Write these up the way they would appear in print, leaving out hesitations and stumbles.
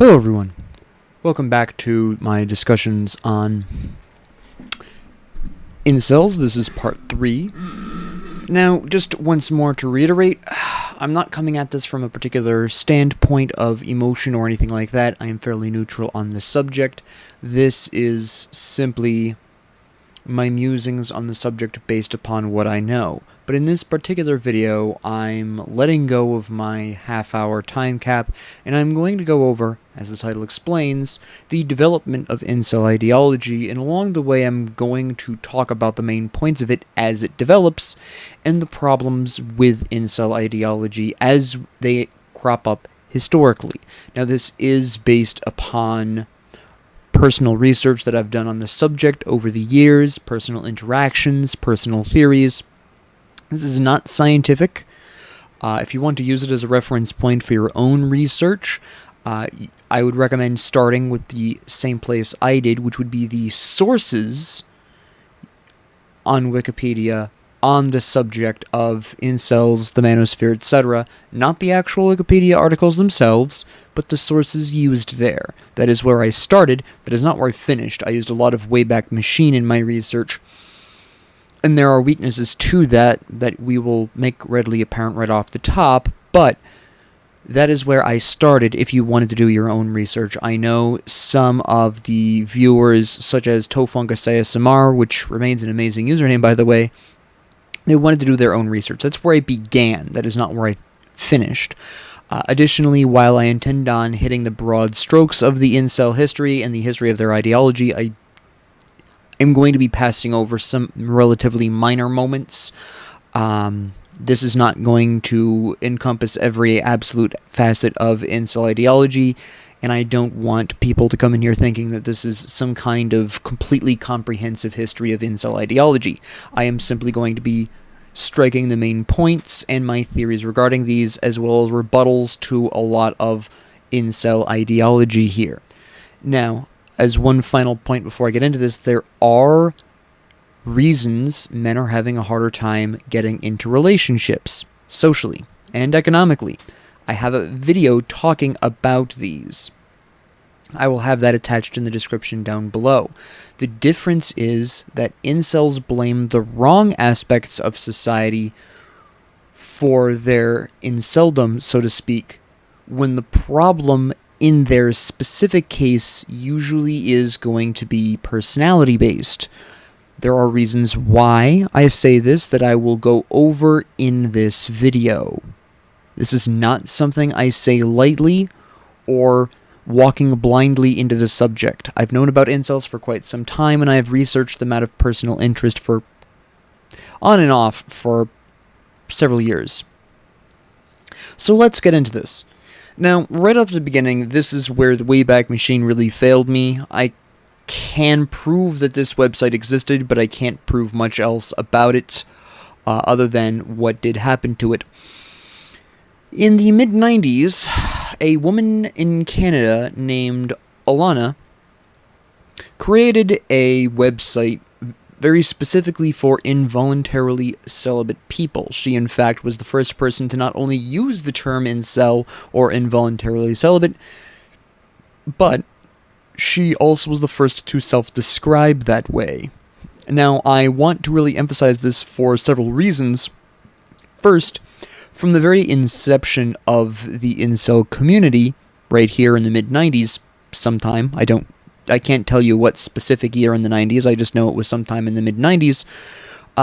Hello everyone, welcome back to my discussions on Incels. This is part 3. Now, just once more to reiterate, I'm not coming at this from a particular standpoint of emotion or anything like that. I am fairly neutral on the subject. This is simply my musings on the subject based upon what I know. But in this particular video, I'm letting go of my half-hour time cap, and I'm going to go over, as the title explains, the development of incel ideology, and along the way I'm going to talk about the main points of it as it develops, and the problems with incel ideology as they crop up historically. Now, this is based upon personal research that I've done on the subject over the years, personal interactions, personal theories. This is not scientific. If you want to use it as a reference point for your own research, I would recommend starting with the same place I did, which would be the sources on Wikipedia on the subject of incels, the manosphere, etc. Not the actual Wikipedia articles themselves, but the sources used there. That is where I started. That is not where I finished. I used a lot of Wayback Machine in my research, and there are weaknesses to that we will make readily apparent right off the top, but that is where I started if you wanted to do your own research. I know some of the viewers, such as Tofungus ASMR, which remains an amazing username by the way, they wanted to do their own research. That's where I began. That is not where I finished. Additionally, while I intend on hitting the broad strokes of the incel history and the history of their ideology, I am going to be passing over some relatively minor moments. This is not going to encompass every absolute facet of incel ideology, and I don't want people to come in here thinking that this is some kind of completely comprehensive history of incel ideology. I am simply going to be striking the main points and my theories regarding these, as well as rebuttals to a lot of incel ideology here. Now, as one final point before I get into this, there are reasons men are having a harder time getting into relationships, socially and economically. I have a video talking about these. I will have that attached in the description down below. The difference is that incels blame the wrong aspects of society for their inceldom, so to speak, when the problem in their specific case usually is going to be personality-based. There are reasons why I say this that I will go over in this video. This is not something I say lightly or walking blindly into the subject. I've known about incels for quite some time, and I have researched them out of personal interest for on and off for several years. So let's get into this. Now, right off the beginning, this is where the Wayback Machine really failed me. I can prove that this website existed, but I can't prove much else about it other than what did happen to it. In the mid-90s, a woman in Canada named Alana created a website very specifically for involuntarily celibate people. She, in fact, was the first person to not only use the term incel or involuntarily celibate, but she also was the first to self-describe that way. Now, I want to really emphasize this for several reasons. First, from the very inception of the incel community, right here in the mid-90s, sometime, I can't tell you what specific year in the 90s, I just know it was sometime in the mid-90s,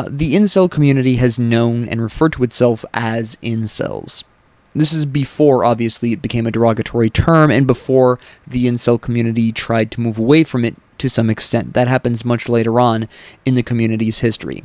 the incel community has known and referred to itself as incels. This is before, obviously, it became a derogatory term, and before the incel community tried to move away from it to some extent. That happens much later on in the community's history.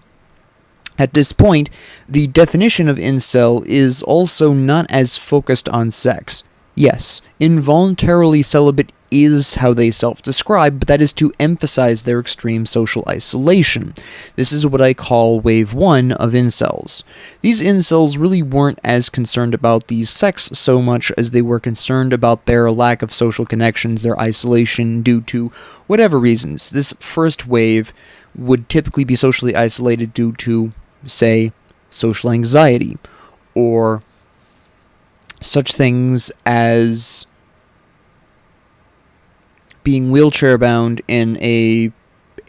At this point, the definition of incel is also not as focused on sex. Yes, involuntarily celibate is how they self-describe, but that is to emphasize their extreme social isolation. This is what I call wave 1 of incels. These incels really weren't as concerned about the sex so much as they were concerned about their lack of social connections, their isolation due to whatever reasons. This first wave would typically be socially isolated due to, say, social anxiety, or such things as being wheelchair bound in a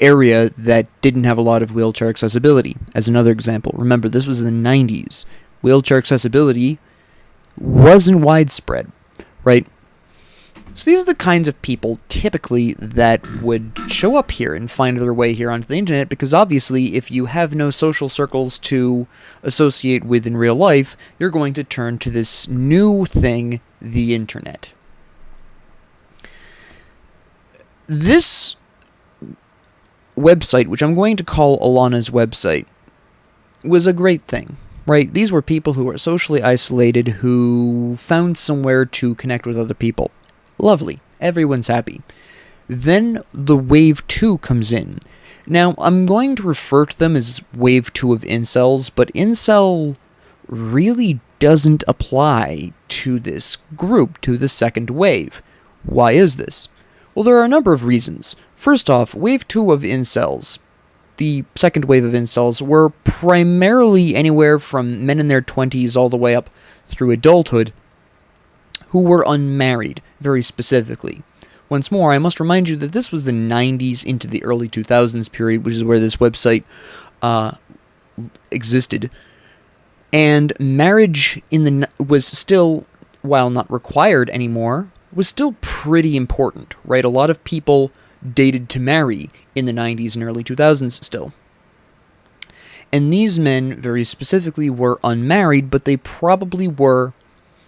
area that didn't have a lot of wheelchair accessibility, as another example. Remember, this was in the 90s. Wheelchair accessibility wasn't widespread, right? So these are the kinds of people, typically, that would show up here and find their way here onto the internet, because obviously, if you have no social circles to associate with in real life, you're going to turn to this new thing, the internet. This website, which I'm going to call Alana's website, was a great thing, right? These were people who were socially isolated, who found somewhere to connect with other people. Lovely. Everyone's happy. Then the wave 2 comes in. Now, I'm going to refer to them as wave 2 of incels, but incel really doesn't apply to this group, to the second wave. Why is this? Well, there are a number of reasons. First off, wave 2 of incels, the second wave of incels, were primarily anywhere from men in their 20s all the way up through adulthood, who were unmarried, very specifically. Once more, I must remind you that this was the 90s into the early 2000s period, which is where this website existed. And marriage was still, while not required anymore, was still pretty important, right? A lot of people dated to marry in the 90s and early 2000s still. And these men, very specifically, were unmarried, but they probably were,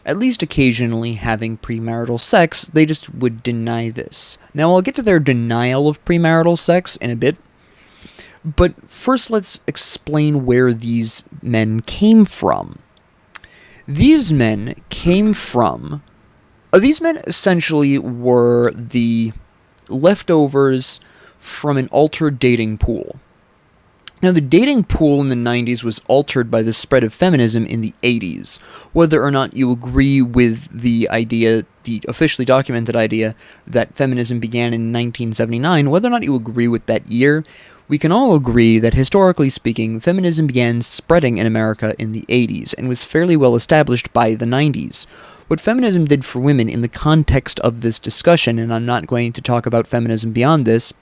at least occasionally, having premarital sex. They just would deny this. Now, I'll get to their denial of premarital sex in a bit, but first let's explain where these men came from. These men essentially were the leftovers from an altered dating pool. Now, the dating pool in the 90s was altered by the spread of feminism in the 80s. Whether or not you agree with the idea, the officially documented idea, that feminism began in 1979, whether or not you agree with that year, we can all agree that, historically speaking, feminism began spreading in America in the 80s and was fairly well established by the 90s. What feminism did for women in the context of this discussion, and I'm not going to talk about feminism beyond this,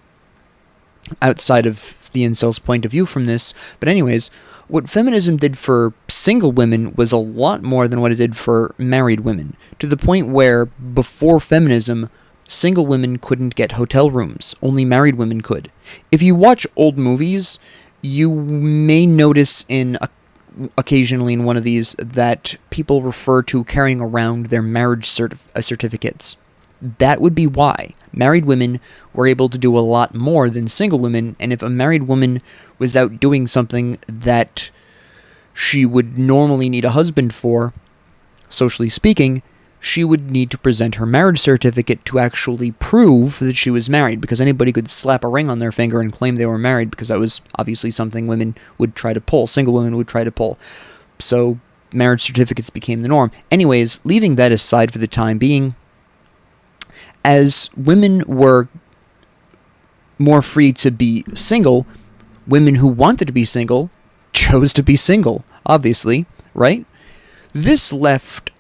outside of the incels' point of view from this, but anyways, what feminism did for single women was a lot more than what it did for married women, to the point where, before feminism, single women couldn't get hotel rooms, only married women could. If you watch old movies, you may notice occasionally in one of these that people refer to carrying around their marriage certificates. That would be why. Married women were able to do a lot more than single women, and if a married woman was out doing something that she would normally need a husband for, socially speaking, she would need to present her marriage certificate to actually prove that she was married, because anybody could slap a ring on their finger and claim they were married, because that was obviously something women would try to pull, single women would try to pull. So marriage certificates became the norm. Anyways, leaving that aside for the time being, as women were more free to be single, women who wanted to be single chose to be single, obviously, right? This left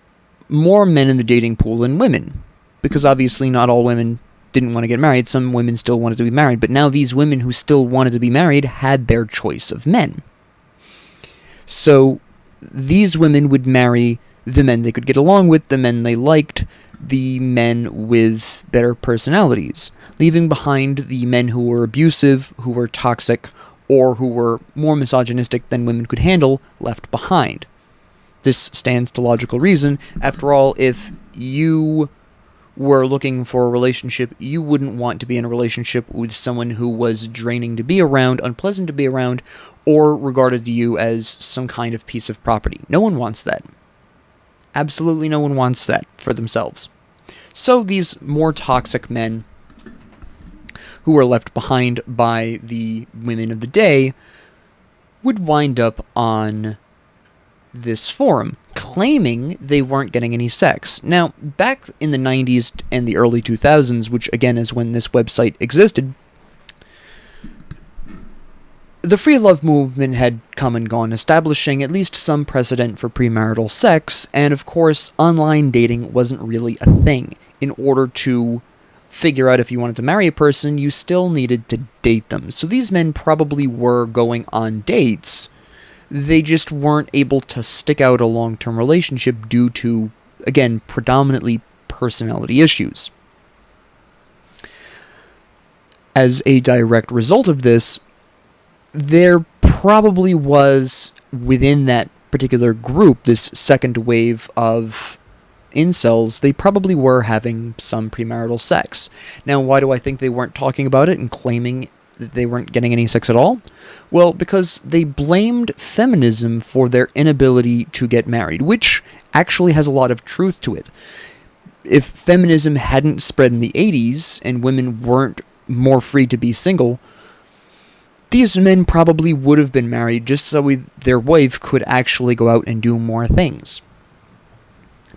more men in the dating pool than women, because obviously not all women didn't want to get married. Some women still wanted to be married, but now these women who still wanted to be married had their choice of men. So these women would marry the men they could get along with, the men they liked, the men with better personalities, leaving behind the men who were abusive, who were toxic, or who were more misogynistic than women could handle, left behind. This stands to logical reason. After all, if you were looking for a relationship, you wouldn't want to be in a relationship with someone who was draining to be around, unpleasant to be around, or regarded you as some kind of piece of property. No one wants that. Absolutely no one wants that for themselves. So these more toxic men who were left behind by the women of the day would wind up on this forum, claiming they weren't getting any sex. Now, back in the 90s and the early 2000s, which again is when this website existed, the free love movement had come and gone, establishing at least some precedent for premarital sex, and of course, online dating wasn't really a thing. In order to figure out if you wanted to marry a person, you still needed to date them. So these men probably were going on dates. They just weren't able to stick out a long-term relationship due to, again, predominantly personality issues. As a direct result of this, there probably was, within that particular group, this second wave of incels, they probably were having some premarital sex. Now, why do I think they weren't talking about it and claiming that they weren't getting any sex at all? Well, because they blamed feminism for their inability to get married, which actually has a lot of truth to it. If feminism hadn't spread in the 80s and women weren't more free to be single, these men probably would have been married just so their wife could actually go out and do more things.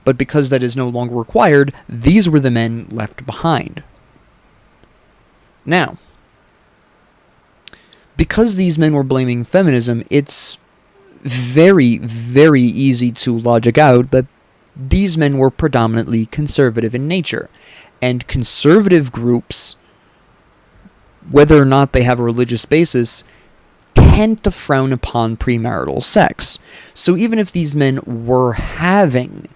But because that is no longer required, these were the men left behind. Now, because these men were blaming feminism, it's very, very easy to logic out that these men were predominantly conservative in nature. And conservative groups, whether or not they have a religious basis, tend to frown upon premarital sex. So even if these men were having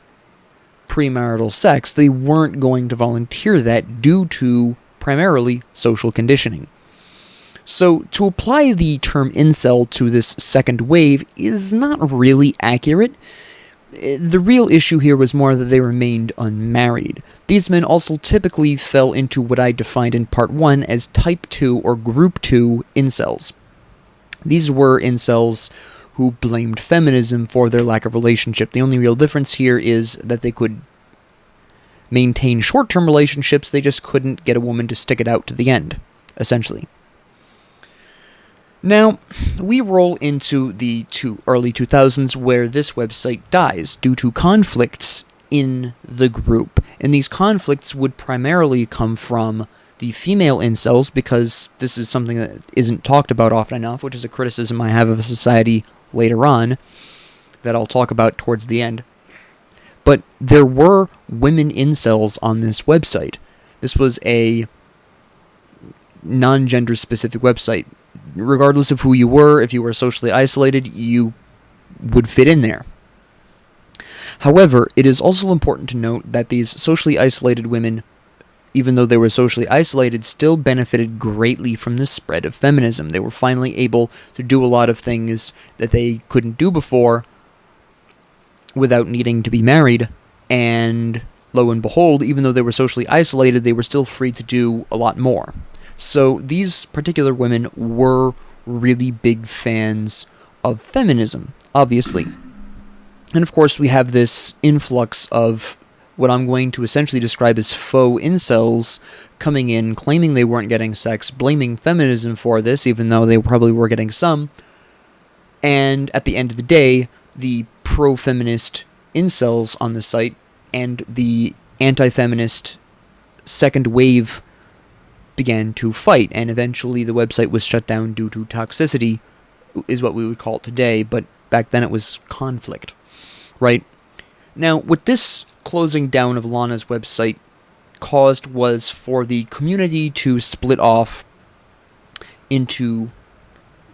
premarital sex, they weren't going to volunteer that due to primarily social conditioning. So to apply the term incel to this second wave is not really accurate. The real issue here was more that they remained unmarried. These men also typically fell into what I defined in part 1 as type 2 or group 2 incels. These were incels who blamed feminism for their lack of relationship. The only real difference here is that they could maintain short-term relationships, they just couldn't get a woman to stick it out to the end, essentially. Now, we roll into the early 2000s where this website dies due to conflicts in the group. And these conflicts would primarily come from the female incels, because this is something that isn't talked about often enough, which is a criticism I have of society later on that I'll talk about towards the end. But there were women incels on this website. This was a non-gender specific website. Regardless of who you were, if you were socially isolated, you would fit in there. However, it is also important to note that these socially isolated women, even though they were socially isolated, still benefited greatly from the spread of feminism. They were finally able to do a lot of things that they couldn't do before without needing to be married, and lo and behold, even though they were socially isolated, they were still free to do a lot more. So these particular women were really big fans of feminism, obviously. And of course, we have this influx of what I'm going to essentially describe as faux incels coming in, claiming they weren't getting sex, blaming feminism for this, even though they probably were getting some. And at the end of the day, the pro-feminist incels on the site and the anti-feminist second wave began to fight, and eventually the website was shut down due to toxicity, is what we would call it today, but back then it was conflict, right? Now, what this closing down of Lana's website caused was for the community to split off into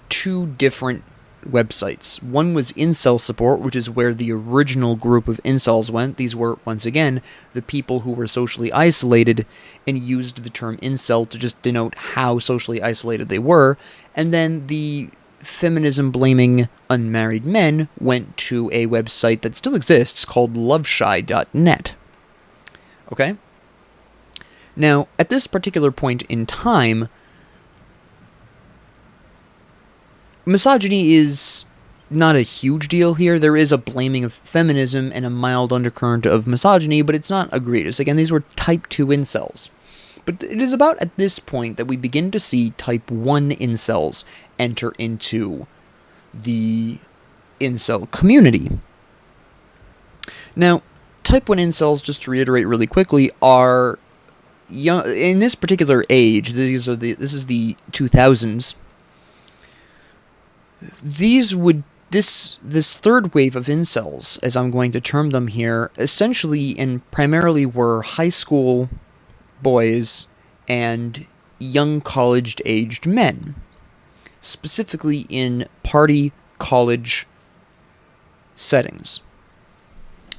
two different websites. One was Incel Support, which is where the original group of incels went. These were, once again, the people who were socially isolated and used the term incel to just denote how socially isolated they were. And then the feminism-blaming unmarried men went to a website that still exists called loveshy.net. Okay? Now, at this particular point in time, misogyny is not a huge deal here. There is a blaming of feminism and a mild undercurrent of misogyny, but it's not egregious. Again, these were type 2 incels. But it is about at this point that we begin to see type 1 incels enter into the incel community. Now, type 1 incels, just to reiterate really quickly, are young. In this particular age, this is the 2000s. This third wave of incels, as I'm going to term them here, essentially and primarily were high school boys and young college-aged men, specifically in party college settings.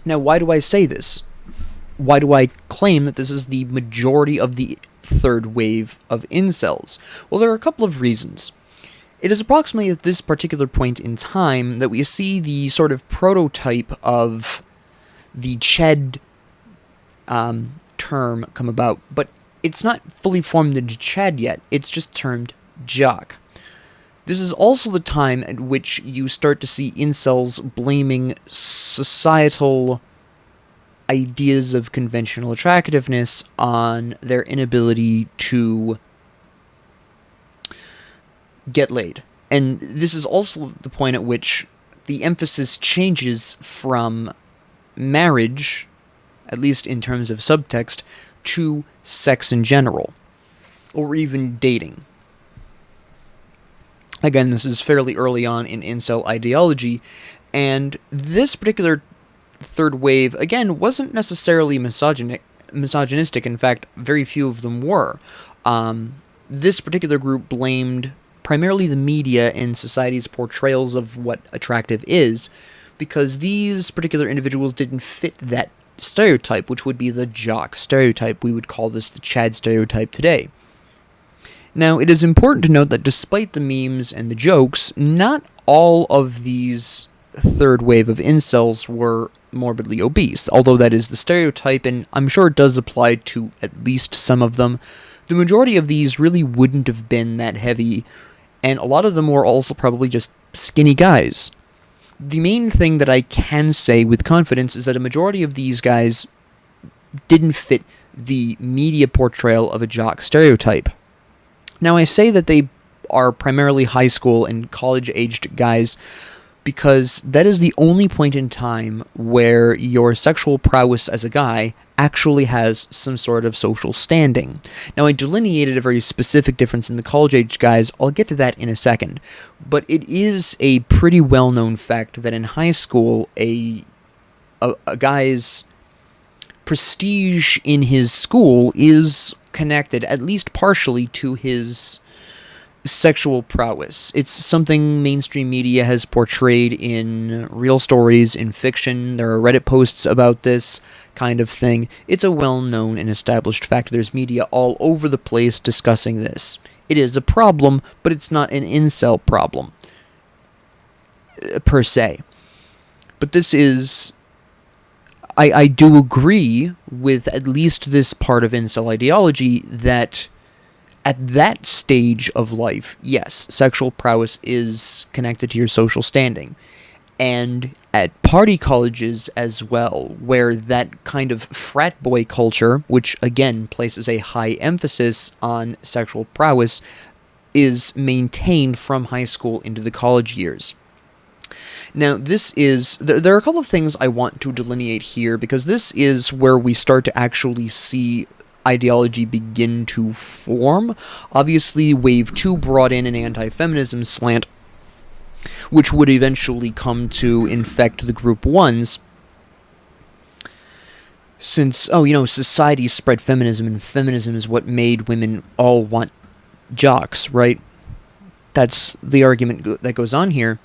Now, why do I say this? Why do I claim that this is the majority of the third wave of incels? Well, there are a couple of reasons. It is approximately at this particular point in time that we see the sort of prototype of the Ched term come about, but it's not fully formed into Ched yet, it's just termed jock. This is also the time at which you start to see incels blaming societal ideas of conventional attractiveness on their inability to get laid. And this is also the point at which the emphasis changes from marriage, at least in terms of subtext, to sex in general, or even dating. Again, this is fairly early on in incel ideology, and this particular third wave, again, wasn't necessarily misogynistic. In fact, very few of them were. This particular group blamed primarily the media and society's portrayals of what attractive is, because these particular individuals didn't fit that stereotype, which would be the jock stereotype. We would call this the Chad stereotype today. Now, it is important to note that despite the memes and the jokes, not all of these third wave of incels were morbidly obese, although that is the stereotype, and I'm sure it does apply to at least some of them. The majority of these really wouldn't have been that heavy, and a lot of them were also probably just skinny guys. The main thing that I can say with confidence is that a majority of these guys didn't fit the media portrayal of a jock stereotype. Now, I say that they are primarily high school and college-aged guys because that is the only point in time where your sexual prowess as a guy actually has some sort of social standing. Now, I delineated a very specific difference in the college-age guys. I'll get to that in a second. But it is a pretty well-known fact that in high school, a guy's prestige in his school is connected, at least partially, to his sexual prowess. It's something mainstream media has portrayed in real stories, in fiction. There are Reddit posts about this kind of thing. It's a well-known and established fact. There's media all over the place discussing this. It is a problem, but it's not an incel problem, per se. But this is... I do agree with at least this part of incel ideology that at that stage of life, yes, sexual prowess is connected to your social standing. And at party colleges as well, where that kind of frat boy culture, which again places a high emphasis on sexual prowess, is maintained from high school into the college years. Now, this is... There are a couple of things I want to delineate here, because this is where we start to actually see ideology begin to form. Obviously, Wave 2 brought in an anti-feminism slant, which would eventually come to infect the Group 1s, since, society spread feminism, and feminism is what made women all want jocks, right? That's the argument that goes on here.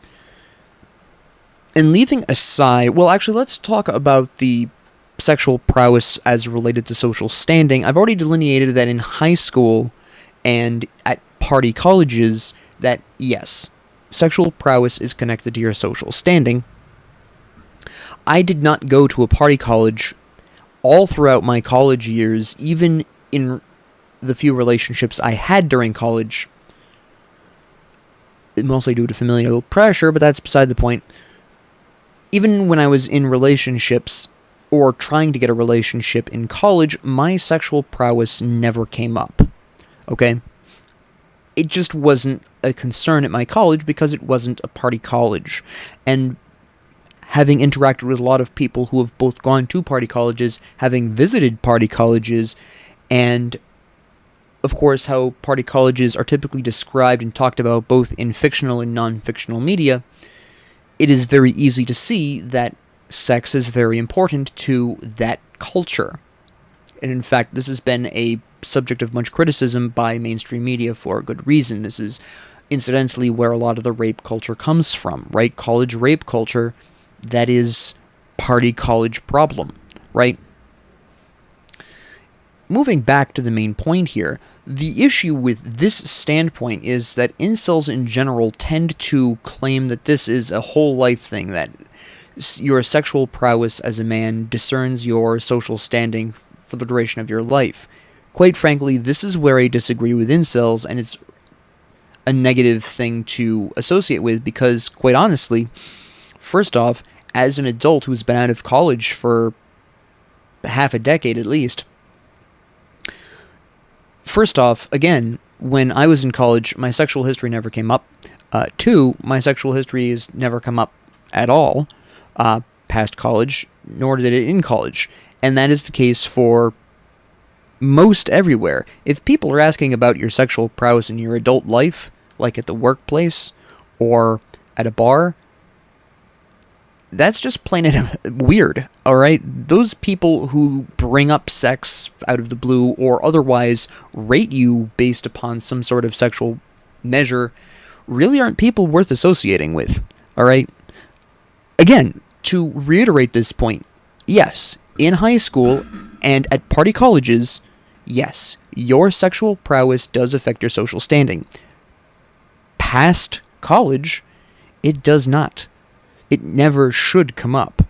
And leaving aside... Well, actually, let's talk about the sexual prowess as related to social standing. I've already delineated that in high school and at party colleges that, yes, sexual prowess is connected to your social standing. I did not go to a party college all throughout my college years, even in the few relationships I had during college, mostly due to familial pressure, but that's beside the point. Even when I was in relationships, or trying to get a relationship in college, my sexual prowess never came up, okay? It just wasn't a concern at my college because it wasn't a party college. And having interacted with a lot of people who have both gone to party colleges, having visited party colleges, and of course how party colleges are typically described and talked about both in fictional and non-fictional media, it is very easy to see that sex is very important to that culture. And in fact, this has been a subject of much criticism by mainstream media for a good reason. This is incidentally where a lot of the rape culture comes from, right? College rape culture, that is party college problem, right? Moving back to the main point here, the issue with this standpoint is that incels in general tend to claim that this is a whole life thing, that your sexual prowess as a man discerns your social standing for the duration of your life. Quite frankly, this is where I disagree with incels, and it's a negative thing to associate with because, quite honestly, first off, as an adult who's been out of college for half a decade at least, first off, again, when I was in college, my sexual history never came up. Two, my sexual history has never come up at all past college, nor did it in college. And that is the case for most everywhere. If people are asking about your sexual prowess in your adult life, like at the workplace or at a bar, that's just plain and weird, alright? Those people who bring up sex out of the blue or otherwise rate you based upon some sort of sexual measure really aren't people worth associating with, alright? Again, to reiterate this point, yes, in high school and at party colleges, yes, your sexual prowess does affect your social standing. Past college, it does not. It never should come up.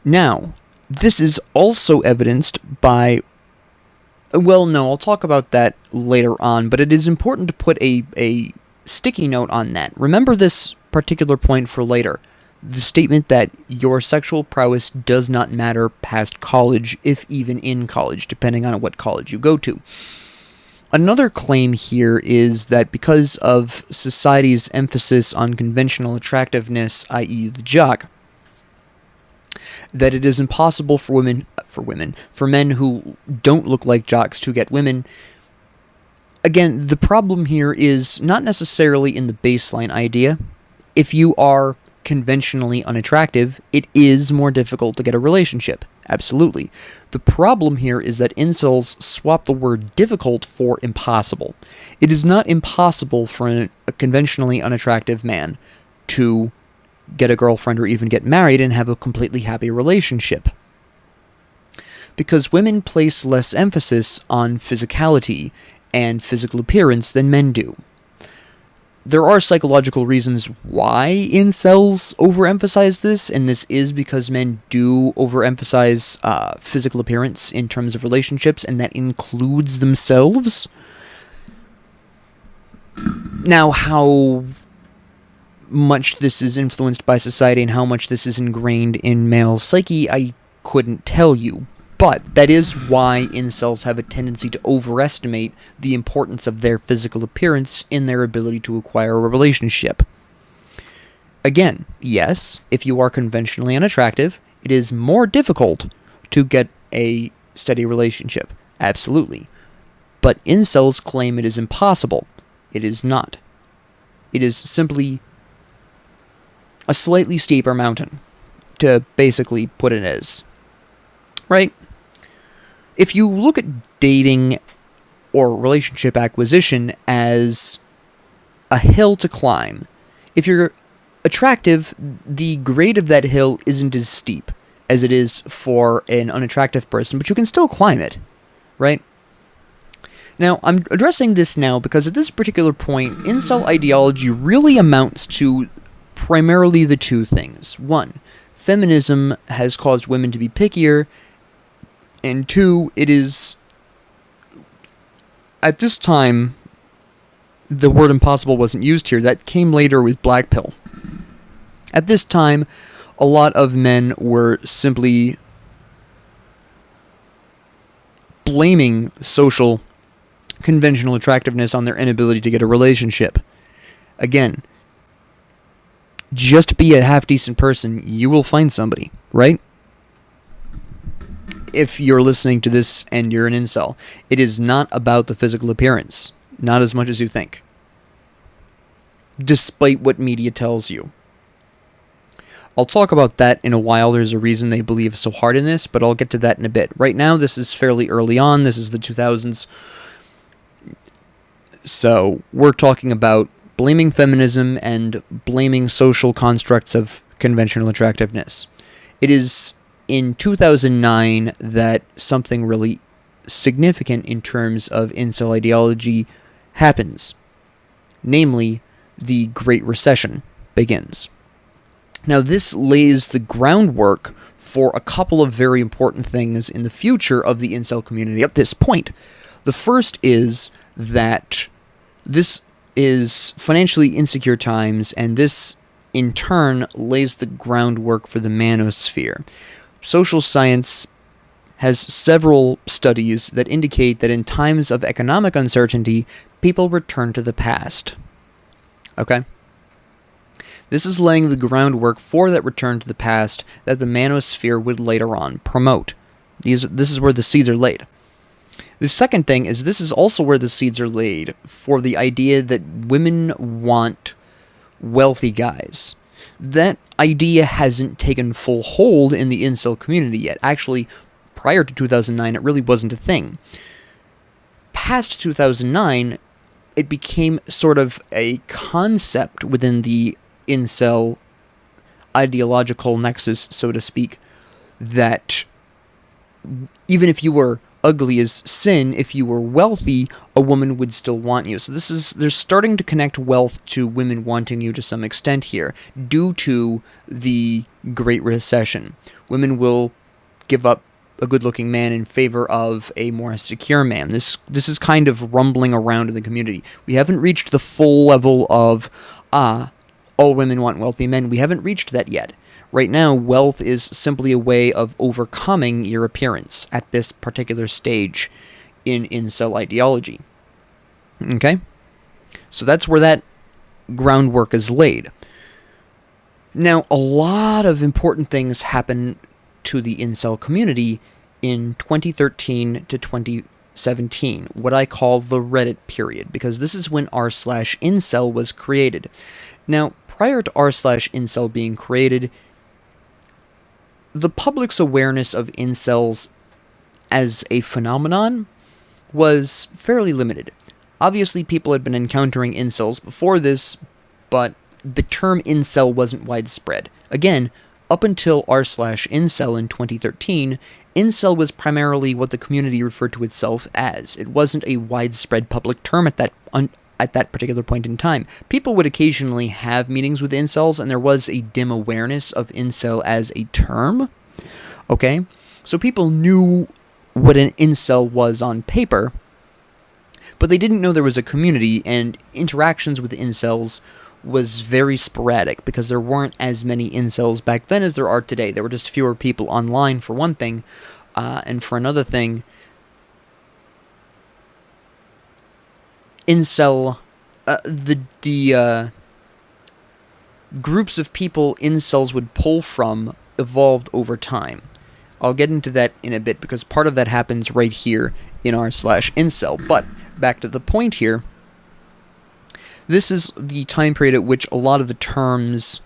Now, this is also evidenced by... Well, no, I'll talk about that later on, but it is important to put a sticky note on that. Remember this particular point for later. The statement that your sexual prowess does not matter past college, if even in college, depending on what college you go to. Another claim here is that because of society's emphasis on conventional attractiveness, i.e. the jock, that it is impossible for men who don't look like jocks to get women. Again, the problem here is not necessarily in the baseline idea. If you are conventionally unattractive, it is more difficult to get a relationship. Absolutely. The problem here is that incels swap the word difficult for impossible. It is not impossible for a conventionally unattractive man to get a girlfriend or even get married and have a completely happy relationship. Because women place less emphasis on physicality and physical appearance than men do. There are psychological reasons why incels overemphasize this, and this is because men do overemphasize physical appearance in terms of relationships, and that includes themselves. Now, how much this is influenced by society and how much this is ingrained in male psyche, I couldn't tell you. But that is why incels have a tendency to overestimate the importance of their physical appearance in their ability to acquire a relationship. Again, yes, if you are conventionally unattractive, it is more difficult to get a steady relationship. Absolutely. But incels claim it is impossible. It is not. It is simply a slightly steeper mountain, to basically put it as. Right? If you look at dating or relationship acquisition as a hill to climb, if you're attractive, the grade of that hill isn't as steep as it is for an unattractive person, but you can still climb it, right? Now, I'm addressing this now because at this particular point, incel ideology really amounts to primarily the two things. One, feminism has caused women to be pickier, and two, it is, at this time, the word impossible wasn't used here. That came later with Black Pill. At this time, a lot of men were simply blaming social conventional attractiveness on their inability to get a relationship. Again, just be a half-decent person, you will find somebody, right? If you're listening to this and you're an incel, it is not about the physical appearance. Not as much as you think. Despite what media tells you. I'll talk about that in a while. There's a reason they believe so hard in this, but I'll get to that in a bit. Right now, this is fairly early on. This is the 2000s. So we're talking about blaming feminism and blaming social constructs of conventional attractiveness. It is in 2009 that something really significant in terms of incel ideology happens. Namely, the Great Recession begins. Now, this lays the groundwork for a couple of very important things in the future of the incel community at this point. The first is that this is financially insecure times, and this, in turn, lays the groundwork for the manosphere. Social science has several studies that indicate that in times of economic uncertainty, people return to the past. Okay? This is laying the groundwork for that return to the past that the manosphere would later on promote. This is where the seeds are laid. The second thing is this is also where the seeds are laid for the idea that women want wealthy guys. That idea hasn't taken full hold in the incel community yet. Actually, prior to 2009, it really wasn't a thing. Past 2009, it became sort of a concept within the incel ideological nexus, so to speak, that even if you were ugly as sin, if you were wealthy, a woman would still want you. So they're starting to connect wealth to women wanting you to some extent here, due to the Great Recession. Women will give up a good-looking man in favor of a more secure man. This is kind of rumbling around in the community. We haven't reached the full level of, all women want wealthy men. We haven't reached that yet. Right now, wealth is simply a way of overcoming your appearance at this particular stage in incel ideology. Okay? So that's where that groundwork is laid. Now, a lot of important things happen to the incel community in 2013 to 2017, what I call the Reddit period, because this is when r/incel was created. Now, prior to r/incel being created, the public's awareness of incels as a phenomenon was fairly limited. Obviously, people had been encountering incels before this, but the term incel wasn't widespread. Again, up until r/incel in 2013, incel was primarily what the community referred to itself as. It wasn't a widespread public term at that particular point in time. People would occasionally have meetings with incels, and there was a dim awareness of incel as a term. Okay? So people knew what an incel was on paper, but they didn't know there was a community, and interactions with incels was very sporadic, because there weren't as many incels back then as there are today. There were just fewer people online, for one thing, and for another thing, incel, the groups of people incels would pull from evolved over time. I'll get into that in a bit, because part of that happens right here in r/incel. But back to the point here, this is the time period at which a lot of the terms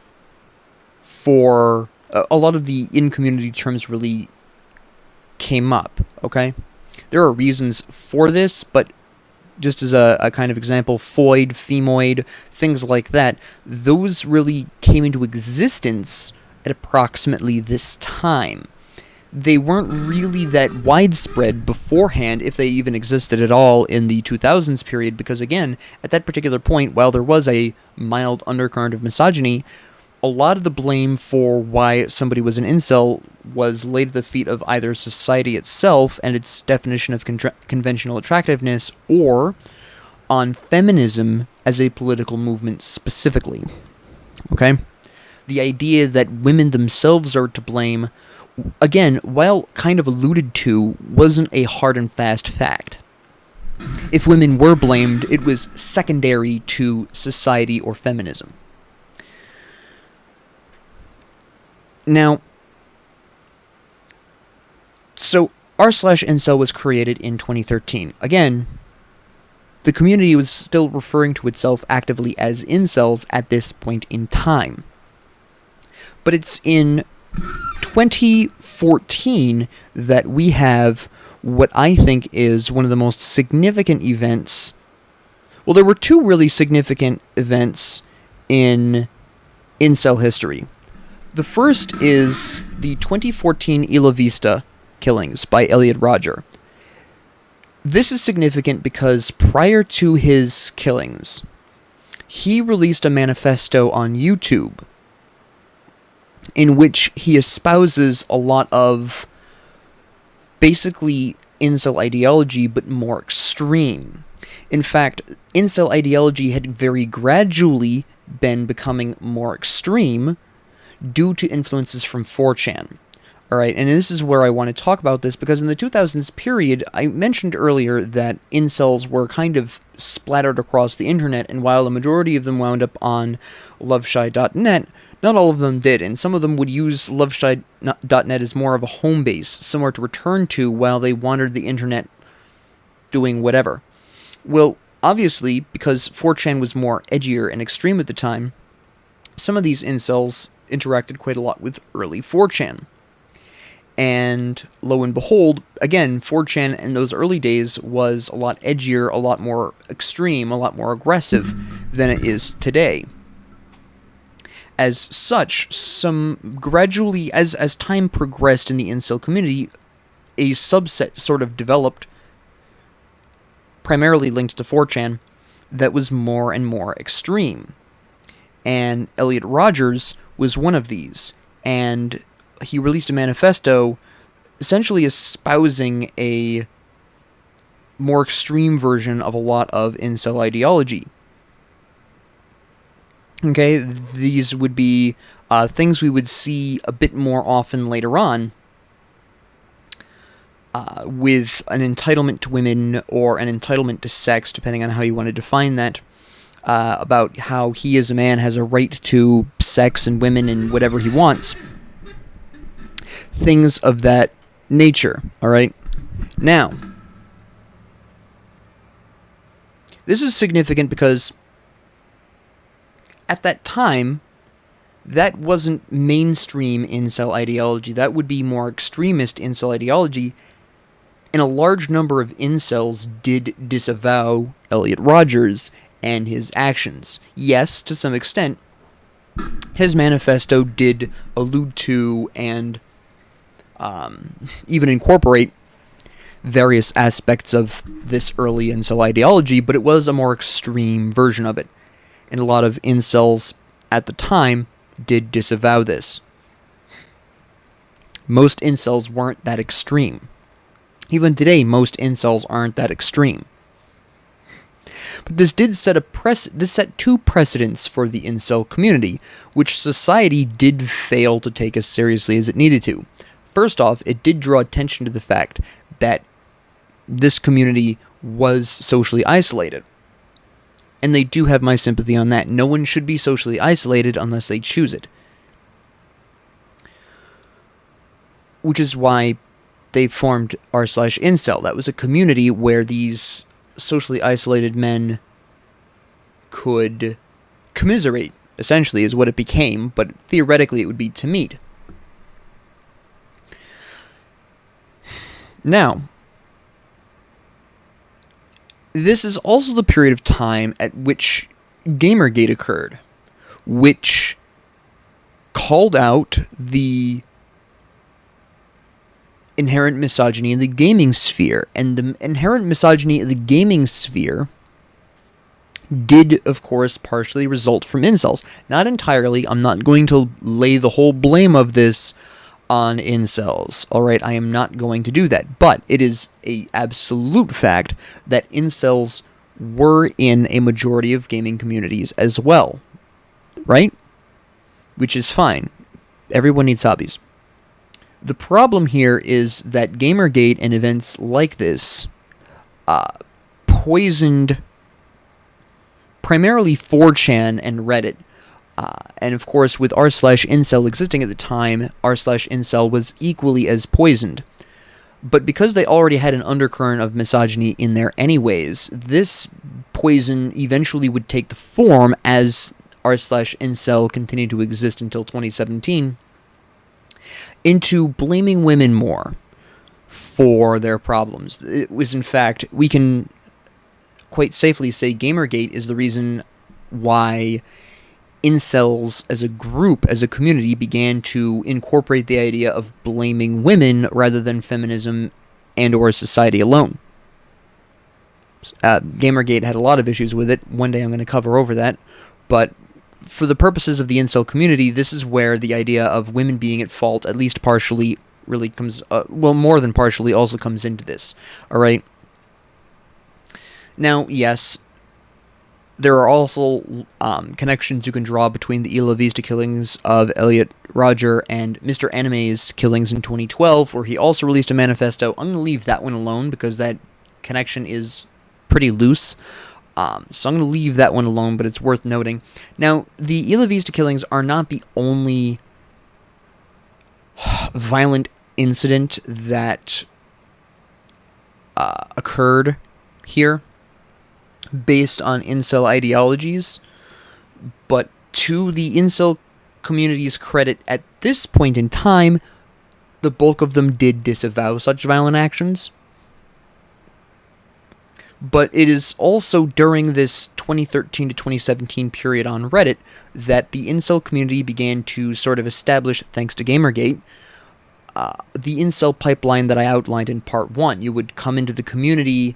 for a lot of the in-community terms really came up, okay? There are reasons for this, but just as a kind of example, foid, femoid, things like that, those really came into existence at approximately this time. They weren't really that widespread beforehand, if they even existed at all, in the 2000s period, because again, at that particular point, while there was a mild undercurrent of misogyny, a lot of the blame for why somebody was an incel was laid at the feet of either society itself and its definition of conventional attractiveness, or on feminism as a political movement specifically. Okay? The idea that women themselves are to blame, again, while kind of alluded to, wasn't a hard and fast fact. If women were blamed, it was secondary to society or feminism. Now, so r/incel was created in 2013. Again, the community was still referring to itself actively as incels at this point in time. But it's in 2014 that we have what I think is one of the most significant events. Well, there were two really significant events in Incel history. The first is the 2014 Isla Vista killings by Elliot Rodger. This is significant because prior to his killings, he released a manifesto on YouTube in which he espouses a lot of basically incel ideology, but more extreme. In fact, incel ideology had very gradually been becoming more extreme due to influences from 4chan. Alright, and this is where I want to talk about this, because in the 2000s period, I mentioned earlier that incels were kind of splattered across the internet, and while the majority of them wound up on loveshy.net, not all of them did, and some of them would use loveshy.net as more of a home base, somewhere to return to while they wandered the internet doing whatever. Well, obviously, because 4chan was more edgier and extreme at the time, some of these incels interacted quite a lot with early 4chan. And lo and behold, again, 4chan in those early days was a lot edgier, a lot more extreme, a lot more aggressive than it is today. As such, some gradually, as time progressed in the incel community, a subset sort of developed, primarily linked to 4chan, that was more and more extreme. And Elliot Rodgers was one of these, and he released a manifesto essentially espousing a more extreme version of a lot of incel ideology. Okay, these would be things we would see a bit more often later on, with an entitlement to women or an entitlement to sex, depending on how you want to define that. About how he as a man has a right to sex and women and whatever he wants. Things of that nature, alright? Now, this is significant because at that time, that wasn't mainstream incel ideology. That would be more extremist incel ideology, and a large number of incels did disavow Elliot Rodgers and his actions. Yes, to some extent, his manifesto did allude to and even incorporate various aspects of this early incel ideology, but it was a more extreme version of it. And a lot of incels at the time did disavow this. Most incels weren't that extreme. Even today, most incels aren't that extreme. But this did set two precedents for the incel community, which society did fail to take as seriously as it needed to. First off, it did draw attention to the fact that this community was socially isolated. And they do have my sympathy on that. No one should be socially isolated unless they choose it. Which is why they formed r/incel. That was a community where these socially isolated men could commiserate, essentially, is what it became, but theoretically it would be to meet. Now, this is also the period of time at which Gamergate occurred, which called out the inherent misogyny in the gaming sphere, and the inherent misogyny in the gaming sphere did, of course, partially result from incels. Not entirely. I'm not going to lay the whole blame of this on incels. Alright, I am not going to do that. But it is a absolute fact that incels were in a majority of gaming communities as well. Right? Which is fine. Everyone needs hobbies. The problem here is that Gamergate and events like this poisoned primarily 4chan and Reddit. And of course, with r/incel existing at the time, r/incel was equally as poisoned. But because they already had an undercurrent of misogyny in there anyways, this poison eventually would take the form as r/incel continued to exist until 2017, into blaming women more for their problems. It was, in fact, we can quite safely say Gamergate is the reason why incels as a group, as a community, began to incorporate the idea of blaming women rather than feminism and or society alone. Gamergate had a lot of issues with it. One day I'm going to cover over that. But for the purposes of the incel community, this is where the idea of women being at fault, at least partially, really comes, well, more than partially, also comes into this. Alright? Now, yes, there are also connections you can draw between the Isla Vista killings of Elliot Rodger and Mr. Anime's killings in 2012, where he also released a manifesto. I'm going to leave that one alone because that connection is pretty loose. So I'm going to leave that one alone, but it's worth noting. Now, the Isla Vista killings are not the only violent incident that occurred here based on incel ideologies, but to the incel community's credit, at this point in time, the bulk of them did disavow such violent actions. But it is also during this 2013 to 2017 period on Reddit that the incel community began to sort of establish, thanks to Gamergate, the incel pipeline that I outlined in part 1. You would come into the community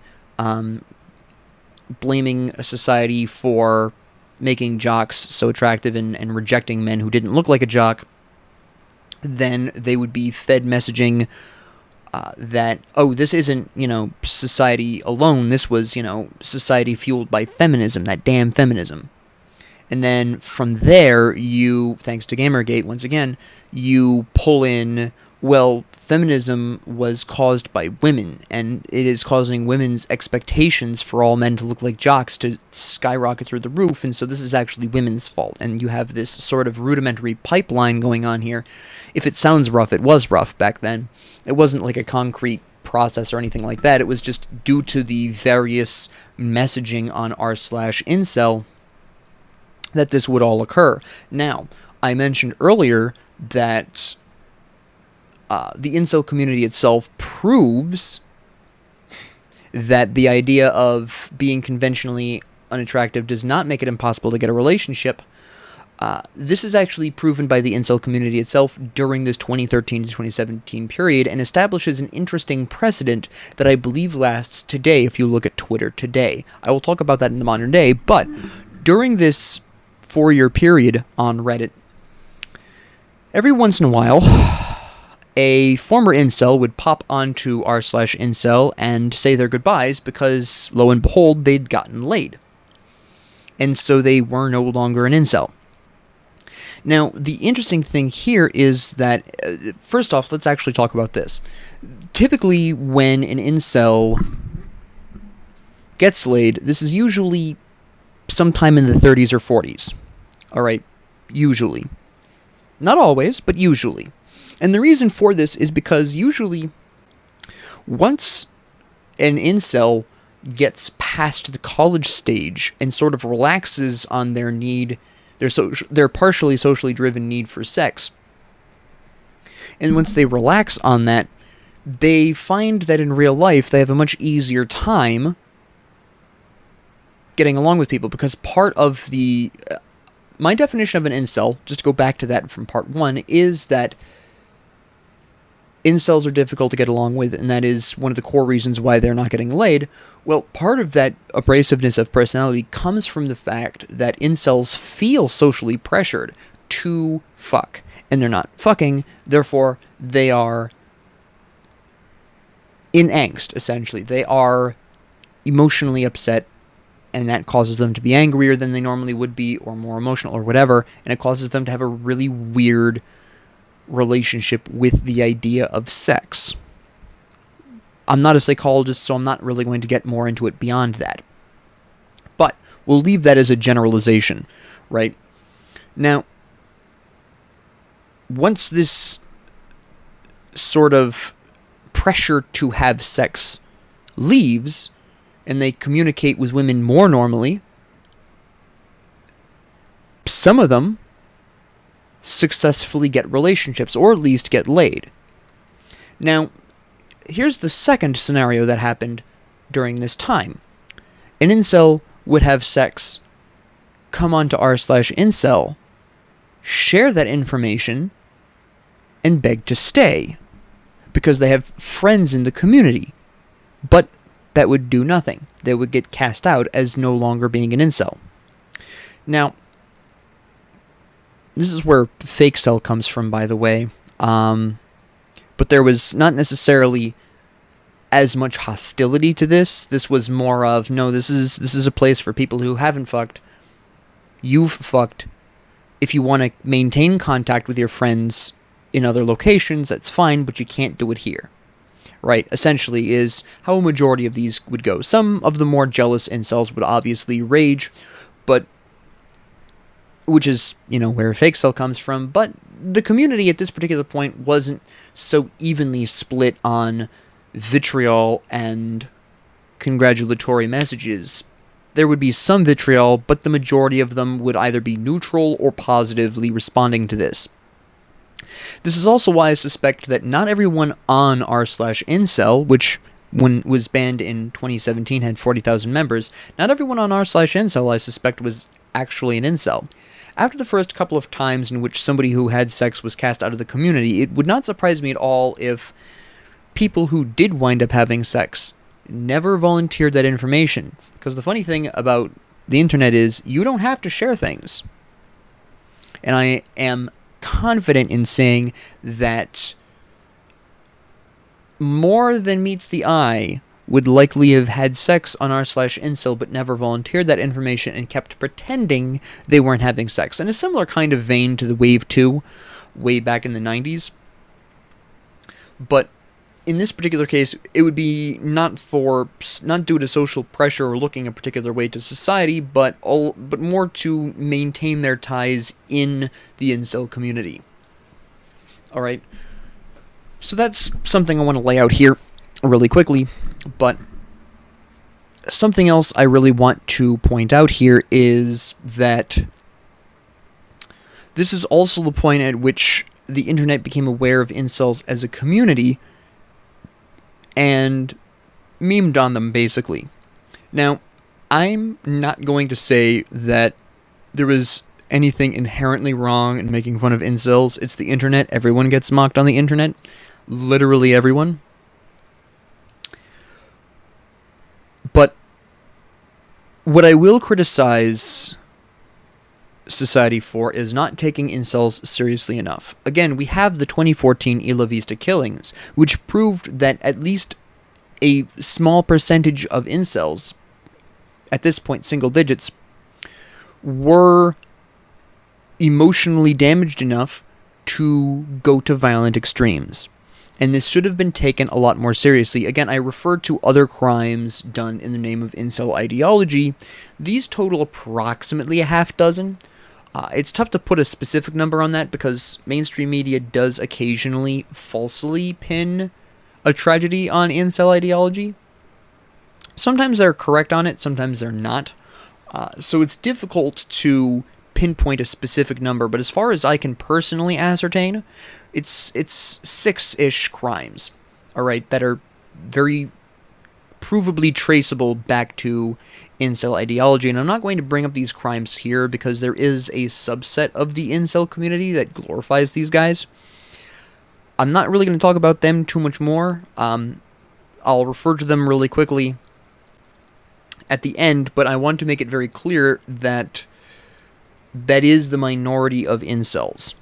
blaming a society for making jocks so attractive and rejecting men who didn't look like a jock. Then they would be fed messaging that, oh, this isn't, society alone. This was, society fueled by feminism, that damn feminism. And then from there, you, thanks to Gamergate, once again, you pull in, well, feminism was caused by women, and it is causing women's expectations for all men to look like jocks to skyrocket through the roof, and so this is actually women's fault. And you have this sort of rudimentary pipeline going on here. If it sounds rough, it was rough back then. It wasn't like a concrete process or anything like that. It was just due to the various messaging on r/incel that this would all occur. Now, I mentioned earlier that the incel community itself proves that the idea of being conventionally unattractive does not make it impossible to get a relationship. This is actually proven by the incel community itself during this 2013 to 2017 period, and establishes an interesting precedent that I believe lasts today if you look at Twitter today. I will talk about that in the modern day, but during this 4-year period on Reddit, every once in a while, a former incel would pop onto r/incel and say their goodbyes because, lo and behold, they'd gotten laid. And so they were no longer an incel. Now, the interesting thing here is that, first off, let's actually talk about this. Typically, when an incel gets laid, this is usually sometime in the 30s or 40s. Alright, usually. Not always, but usually. And the reason for this is because usually, once an incel gets past the college stage and sort of relaxes on their need, their partially socially driven need for sex, and once they relax on that, they find that in real life they have a much easier time getting along with people, because part of the... my definition of an incel, just to go back to that from part 1, is that incels are difficult to get along with, and that is one of the core reasons why they're not getting laid. Well, part of that abrasiveness of personality comes from the fact that incels feel socially pressured to fuck, and they're not fucking, therefore they are in angst, essentially. They are emotionally upset, and that causes them to be angrier than they normally would be, or more emotional, or whatever, and it causes them to have a really weird relationship with the idea of sex. I'm not a psychologist, so I'm not really going to get more into it beyond that. But we'll leave that as a generalization, right? Now, once this sort of pressure to have sex leaves, and they communicate with women more normally, some of them successfully get relationships, or at least get laid. Now, here's the second scenario that happened during this time. An incel would have sex, come onto r/incel, share that information, and beg to stay, because they have friends in the community. But that would do nothing. They would get cast out as no longer being an incel. Now, this is where fake cell comes from, by the way. But there was not necessarily as much hostility to this. This was more of, no, this is a place for people who haven't fucked. You've fucked. If you want to maintain contact with your friends in other locations, that's fine, but you can't do it here. Right, essentially is how a majority of these would go. Some of the more jealous incels would obviously rage, but which is, where fake cell comes from, but the community at this particular point wasn't so evenly split on vitriol and congratulatory messages. There would be some vitriol, but the majority of them would either be neutral or positively responding to this. This is also why I suspect that not everyone on r/incel, which when was banned in 2017 had 40,000 members, not everyone on r/incel I suspect was actually an incel. After the first couple of times in which somebody who had sex was cast out of the community, it would not surprise me at all if people who did wind up having sex never volunteered that information. Because the funny thing about the internet is you don't have to share things. And I am confident in saying that more than meets the eye would likely have had sex on r/incel but never volunteered that information and kept pretending they weren't having sex. In a similar kind of vein to the Wave 2 way back in the 90s. But in this particular case, it would be not due to social pressure or looking a particular way to society, but more to maintain their ties in the incel community. All right. So that's something I want to lay out here really quickly, but something else I really want to point out here is that this is also the point at which the internet became aware of incels as a community and memed on them, basically. Now, I'm not going to say that there was anything inherently wrong in making fun of incels. It's the internet. Everyone gets mocked on the internet. Literally everyone. But what I will criticize society for is not taking incels seriously enough. Again, we have the 2014 Isla Vista killings, which proved that at least a small percentage of incels, at this point single digits, were emotionally damaged enough to go to violent extremes. And this should have been taken a lot more seriously. Again, I referred to other crimes done in the name of incel ideology. These total approximately a half dozen. It's tough to put a specific number on that because mainstream media does occasionally falsely pin a tragedy on incel ideology. Sometimes they're correct on it, sometimes they're not. So it's difficult to pinpoint a specific number, but as far as I can personally ascertain, it's 6-ish crimes, all right, that are very provably traceable back to incel ideology. And I'm not going to bring up these crimes here because there is a subset of the incel community that glorifies these guys. I'm not really going to talk about them too much more. I'll refer to them really quickly at the end, but I want to make it very clear that that is the minority of incels.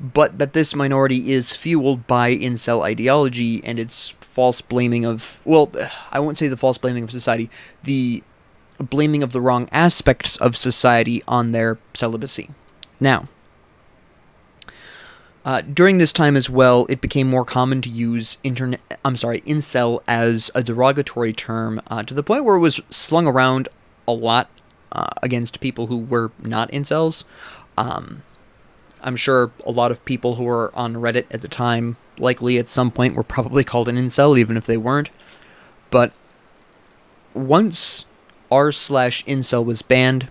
But that this minority is fueled by incel ideology and its false blaming of, well, I won't say the false blaming of society, the blaming of the wrong aspects of society on their celibacy. Now, during this time as well, it became more common to use incel as a derogatory term, to the point where it was slung around a lot against people who were not incels. I'm sure a lot of people who were on Reddit at the time likely at some point were probably called an incel, even if they weren't. But once r/incel was banned,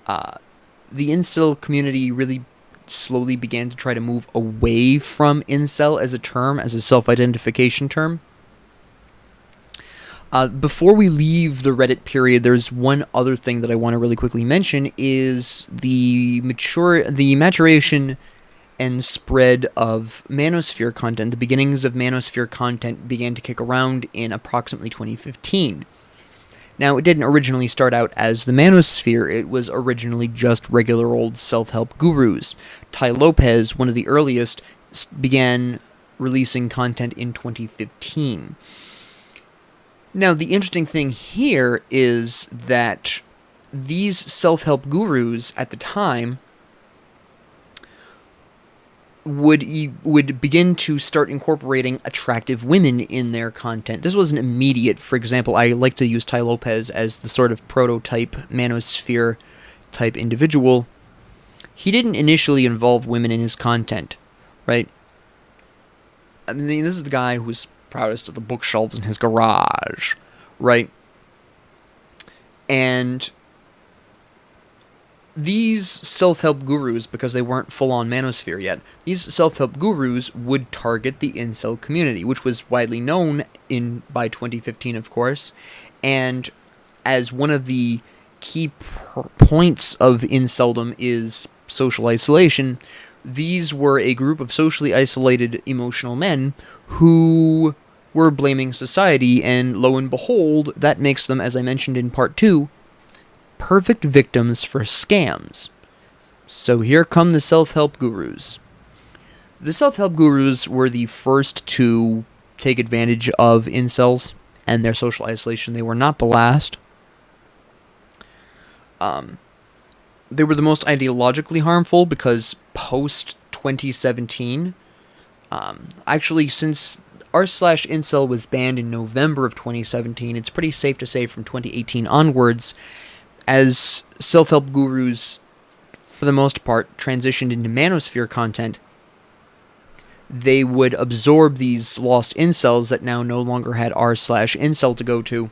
The incel community really slowly began to try to move away from incel as a term, as a self-identification term. Before we leave the Reddit period, there's one other thing that I want to really quickly mention, is the maturation and spread of manosphere content. The beginnings of manosphere content began to kick around in approximately 2015. Now, it didn't originally start out as the manosphere. It was originally just regular old self-help gurus. Tai Lopez, one of the earliest, began releasing content in 2015. Now, the interesting thing here is that these self-help gurus at the time would begin to start incorporating attractive women in their content. This wasn't immediate. For example, I like to use Tai Lopez as the sort of prototype manosphere type individual. He didn't initially involve women in his content, right? I mean, this is the guy who's proudest of the bookshelves in his garage, right? And these self-help gurus, because they weren't full-on manosphere yet, these self-help gurus would target the incel community, which was widely known by 2015, of course, and as one of the key points of inceldom is social isolation. These were a group of socially isolated emotional men who were blaming society, and lo and behold, that makes them, as I mentioned in part 2, perfect victims for scams. So here come the self-help gurus. The self-help gurus were the first to take advantage of incels and their social isolation. They were not the last. They were the most ideologically harmful because post-2017, actually since r/incel was banned in November of 2017, it's pretty safe to say from 2018 onwards, as self-help gurus, for the most part, transitioned into manosphere content, they would absorb these lost incels that now no longer had r/incel to go to,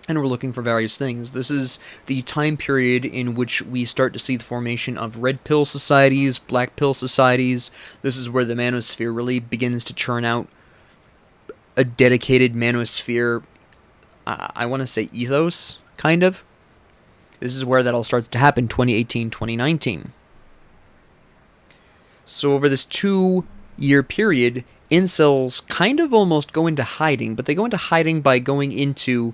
and we're looking for various things. This is the time period in which we start to see the formation of red pill societies, black pill societies. This is where the manosphere really begins to churn out a dedicated manosphere, I want to say ethos, kind of. This is where that all starts to happen, 2018, 2019. So over this 2-year period, incels kind of almost go into hiding, but they go into hiding by going into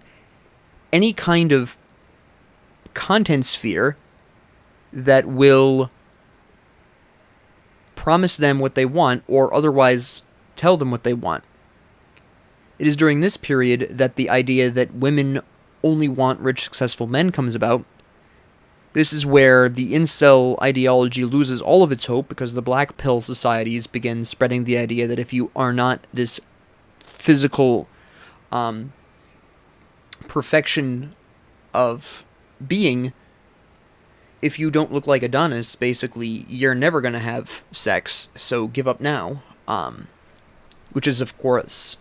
any kind of content sphere that will promise them what they want or otherwise tell them what they want. It is during this period that the idea that women only want rich, successful men comes about. This is where the incel ideology loses all of its hope, because the black pill societies begin spreading the idea that if you are not this physical perfection of being, if you don't look like Adonis, basically, you're never going to have sex, so give up now. Which is, of course,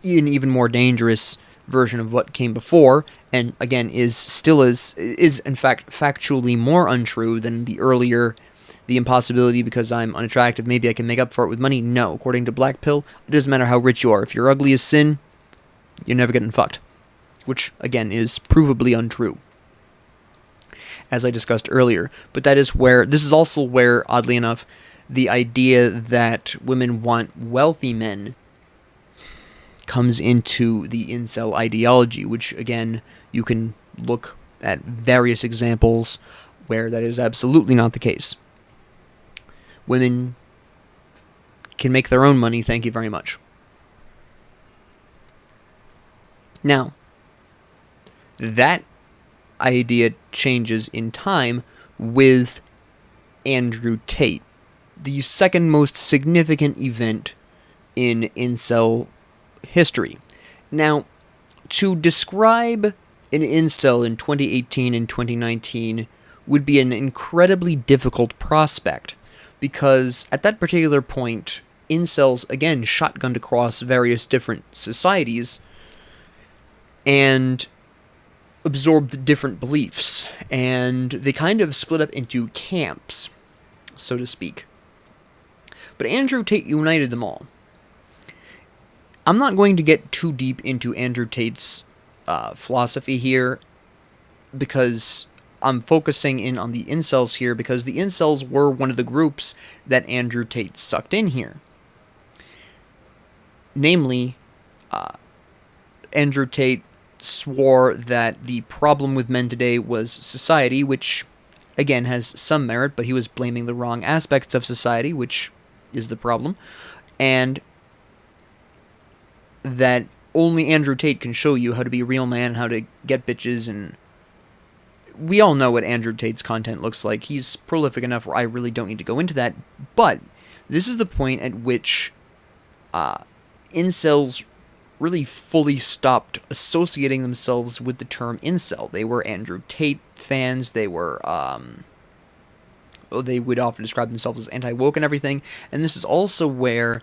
an even more dangerous version of what came before, and again is in fact factually more untrue than the earlier, the impossibility because I'm unattractive, maybe I can make up for it with money. No, according to Black Pill, it doesn't matter how rich you are. If you're ugly as sin, you're never getting fucked. Which, again, is provably untrue, as I discussed earlier. But this is also where, oddly enough, the idea that women want wealthy men comes into the incel ideology, which, again, you can look at various examples where that is absolutely not the case. Women can make their own money, thank you very much. Now, that idea changes in time with Andrew Tate, the second most significant event in incel history. Now, to describe an incel in 2018 and 2019 would be an incredibly difficult prospect, because at that particular point, incels, again, shotgunned across various different societies, and absorbed different beliefs, and they kind of split up into camps, so to speak. But Andrew Tate united them all. I'm not going to get too deep into Andrew Tate's philosophy here, because I'm focusing in on the incels here, because the incels were one of the groups that Andrew Tate sucked in here. Namely, Andrew Tate swore that the problem with men today was society, which, again, has some merit, but he was blaming the wrong aspects of society, which is the problem, and that only Andrew Tate can show you how to be a real man, how to get bitches, and we all know what Andrew Tate's content looks like. He's prolific enough where I really don't need to go into that, but this is the point at which incels really fully stopped associating themselves with the term incel. They were Andrew Tate fans, they were, they would often describe themselves as anti-woke and everything, and this is also where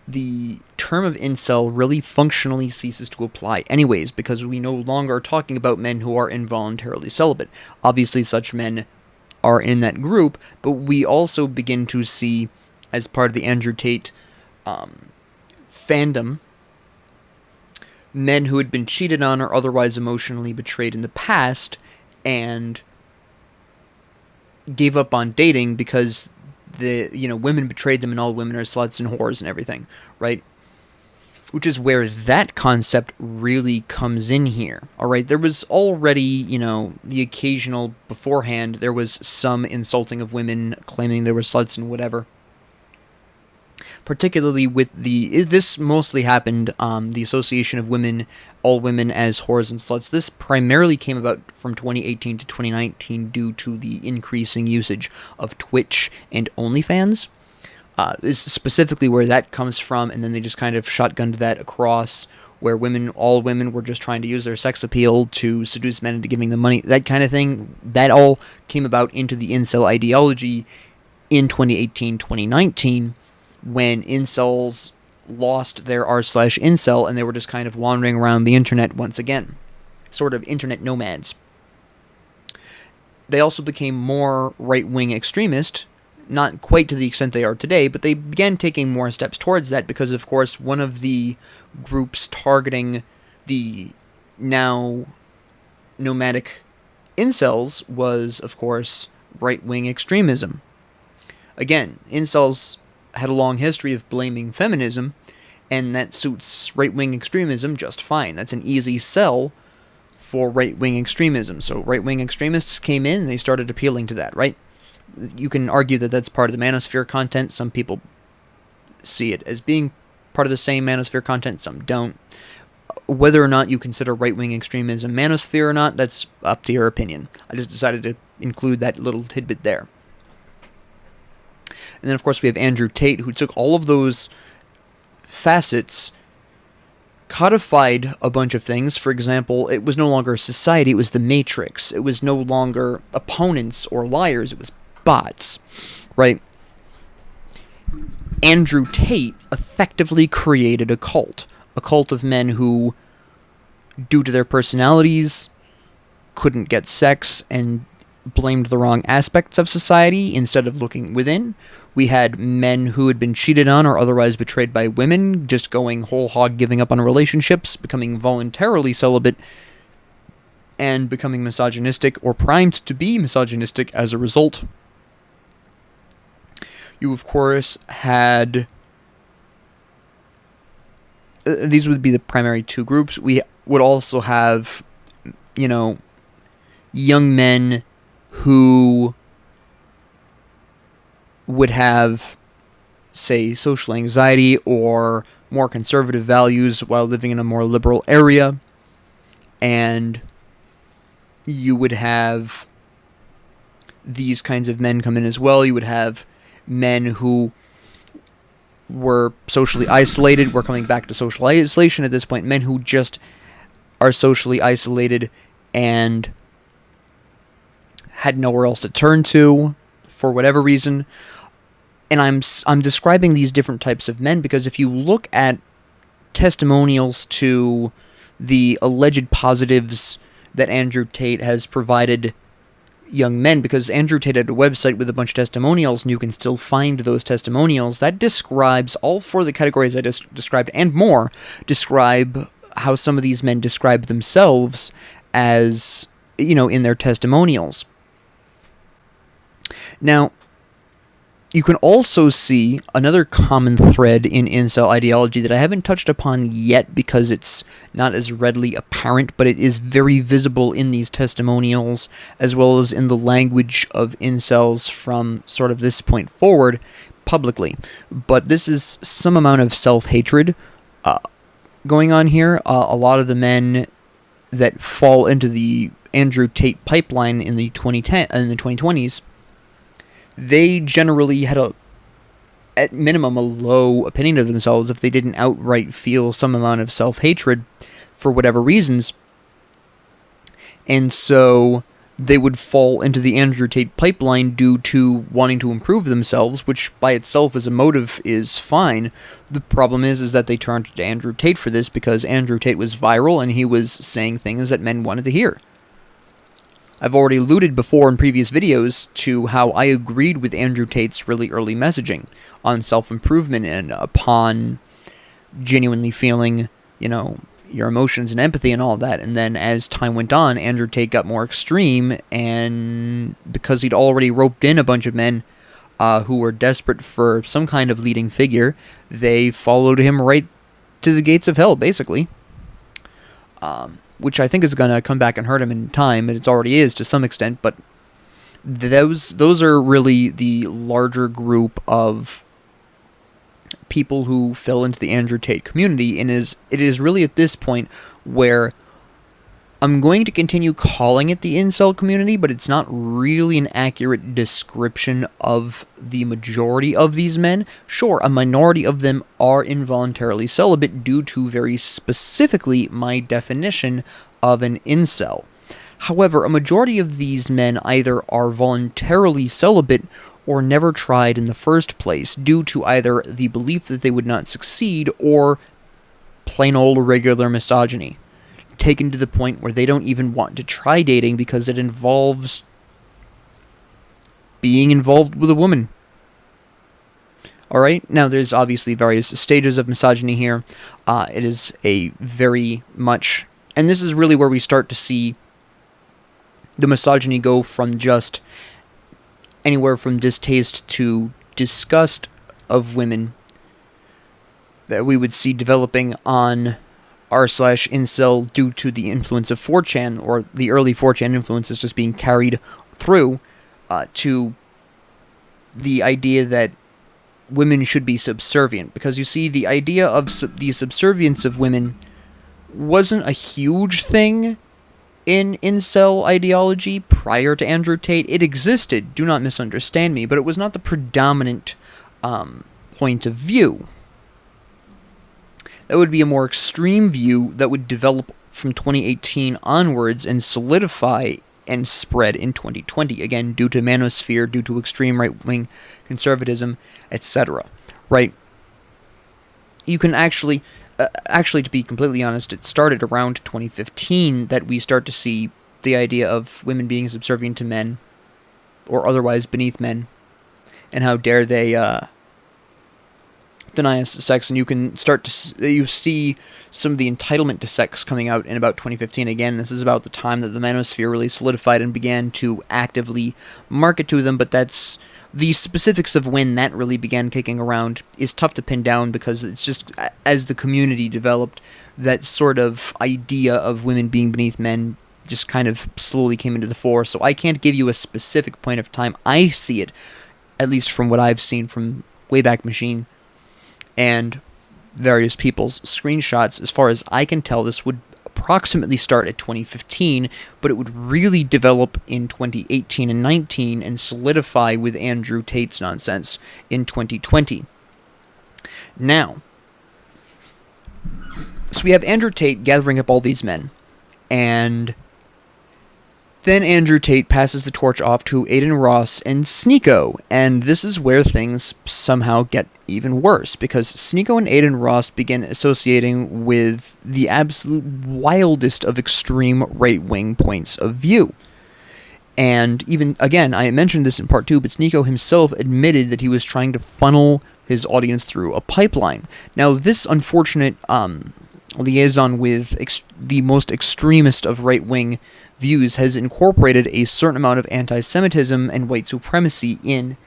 the term of incel really functionally ceases to apply anyways, because we no longer are talking about men who are involuntarily celibate. Obviously, such men are in that group, but we also begin to see, as part of the Andrew Tate fandom, men who had been cheated on or otherwise emotionally betrayed in the past and gave up on dating because women betrayed them and all women are sluts and whores and everything, right? Which is where that concept really comes in here, all right? There was already, the occasional beforehand, there was some insulting of women, claiming they were sluts and whatever. Particularly with this mostly happened, the association of women, all women as whores and sluts. This primarily came about from 2018 to 2019 due to the increasing usage of Twitch and OnlyFans. Is specifically where that comes from, and then they just kind of shotgunned that across, where all women were just trying to use their sex appeal to seduce men into giving them money, that kind of thing. That all came about into the incel ideology in 2018, 2019, when incels lost their r/incel and they were just kind of wandering around the internet once again. Sort of internet nomads. They also became more right-wing extremist, not quite to the extent they are today, but they began taking more steps towards that because, of course, one of the groups targeting the now nomadic incels was, of course, right-wing extremism. Again, incels had a long history of blaming feminism, and that suits right-wing extremism just fine. That's an easy sell for right-wing extremism. So right-wing extremists came in and they started appealing to that, right? You can argue that that's part of the manosphere content. Some people see it as being part of the same manosphere content, some don't. Whether or not you consider right-wing extremism manosphere or not, that's up to your opinion. I just decided to include that little tidbit there. And then, of course, we have Andrew Tate, who took all of those facets, codified a bunch of things. For example, it was no longer society, it was the Matrix. It was no longer opponents or liars, it was bots, right? Andrew Tate effectively created a cult of men who, due to their personalities, couldn't get sex and blamed the wrong aspects of society instead of looking within. We had men who had been cheated on or otherwise betrayed by women, just going whole hog, giving up on relationships, becoming voluntarily celibate, and becoming misogynistic or primed to be misogynistic as a result. You, of course, had... these would be the primary two groups. We would also have, young men who would have, say, social anxiety or more conservative values while living in a more liberal area. And you would have these kinds of men come in as well. You would have men who were socially isolated. We're coming back to social isolation at this point. Men who just are socially isolated and had nowhere else to turn to for whatever reason. And I'm describing these different types of men because if you look at testimonials to the alleged positives that Andrew Tate has provided young men, because Andrew Tate had a website with a bunch of testimonials, and you can still find those testimonials, that describes all four of the categories I just described, and more, describe how some of these men describe themselves as, in their testimonials. Now, you can also see another common thread in incel ideology that I haven't touched upon yet because it's not as readily apparent, but it is very visible in these testimonials as well as in the language of incels from sort of this point forward publicly. But this is some amount of self-hatred going on here. A lot of the men that fall into the Andrew Tate pipeline in the 2020s, they generally had at minimum, a low opinion of themselves if they didn't outright feel some amount of self-hatred for whatever reasons. And so they would fall into the Andrew Tate pipeline due to wanting to improve themselves, which by itself as a motive is fine. The problem is that they turned to Andrew Tate for this because Andrew Tate was viral and he was saying things that men wanted to hear. I've already alluded before in previous videos to how I agreed with Andrew Tate's really early messaging on self-improvement and upon genuinely feeling, your emotions and empathy and all that. And then as time went on, Andrew Tate got more extreme, and because he'd already roped in a bunch of men who were desperate for some kind of leading figure, they followed him right to the gates of hell, basically. Which I think is going to come back and hurt him in time, and it already is to some extent, but those are really the larger group of people who fell into the Andrew Tate community, and it is really at this point where I'm going to continue calling it the incel community, but it's not really an accurate description of the majority of these men. Sure, a minority of them are involuntarily celibate due to very specifically my definition of an incel. However, a majority of these men either are voluntarily celibate or never tried in the first place due to either the belief that they would not succeed or plain old regular misogyny, taken to the point where they don't even want to try dating because it involves being involved with a woman. Alright, now there's obviously various stages of misogyny here. It is a very much, and this is really where we start to see the misogyny go from just anywhere from distaste to disgust of women that we would see developing on r/incel due to the influence of 4chan, or the early 4chan influences just being carried through to the idea that women should be subservient. Because you see, the idea of the subservience of women wasn't a huge thing in incel ideology prior to Andrew Tate. It existed, do not misunderstand me, but it was not the predominant point of view. That would be a more extreme view that would develop from 2018 onwards and solidify and spread in 2020, again, due to manosphere, due to extreme right-wing conservatism, etc. Right? You can actually, to be completely honest, it started around 2015 that we start to see the idea of women being subservient to men, or otherwise beneath men, and how dare they deny us sex. And you can start to you see some of the entitlement to sex coming out in about 2015 again. This is about the time that the manosphere really solidified and began to actively market to them, but that's the specifics of when that really began kicking around is tough to pin down, because it's just as the community developed, that sort of idea of women being beneath men just kind of slowly came into the fore. So I can't give you a specific point of time. I see it, at least from what I've seen from Wayback Machine and various people's screenshots. As far as I can tell, this would approximately start at 2015, but it would really develop in 2018 and 19 and solidify with Andrew Tate's nonsense in 2020. Now, so we have Andrew Tate gathering up all these men, and Then Andrew Tate passes the torch off to Aiden Ross and Sneeko, and this is where things somehow get even worse, because Sneeko and Aiden Ross begin associating with the absolute wildest of extreme right-wing points of view. And even, again, I mentioned this in part 2, but Sneeko himself admitted that he was trying to funnel his audience through a pipeline. Now, this unfortunate liaison with the most extremist of right-wing views has incorporated a certain amount of anti-Semitism and white supremacy in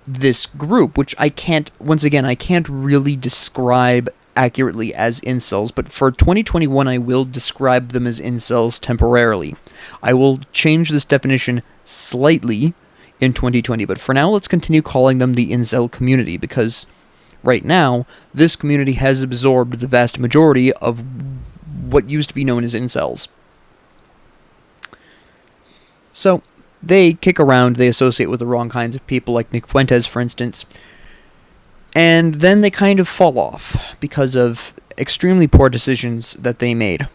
this group, which I can't really describe accurately as incels, but for 2021 I will describe them as incels temporarily. I will change this definition slightly in 2020, but for now let's continue calling them the incel community, because right now this community has absorbed the vast majority of what used to be known as incels. So, they kick around, they associate with the wrong kinds of people, like Nick Fuentes, for instance, and then they kind of fall off because of extremely poor decisions that they made.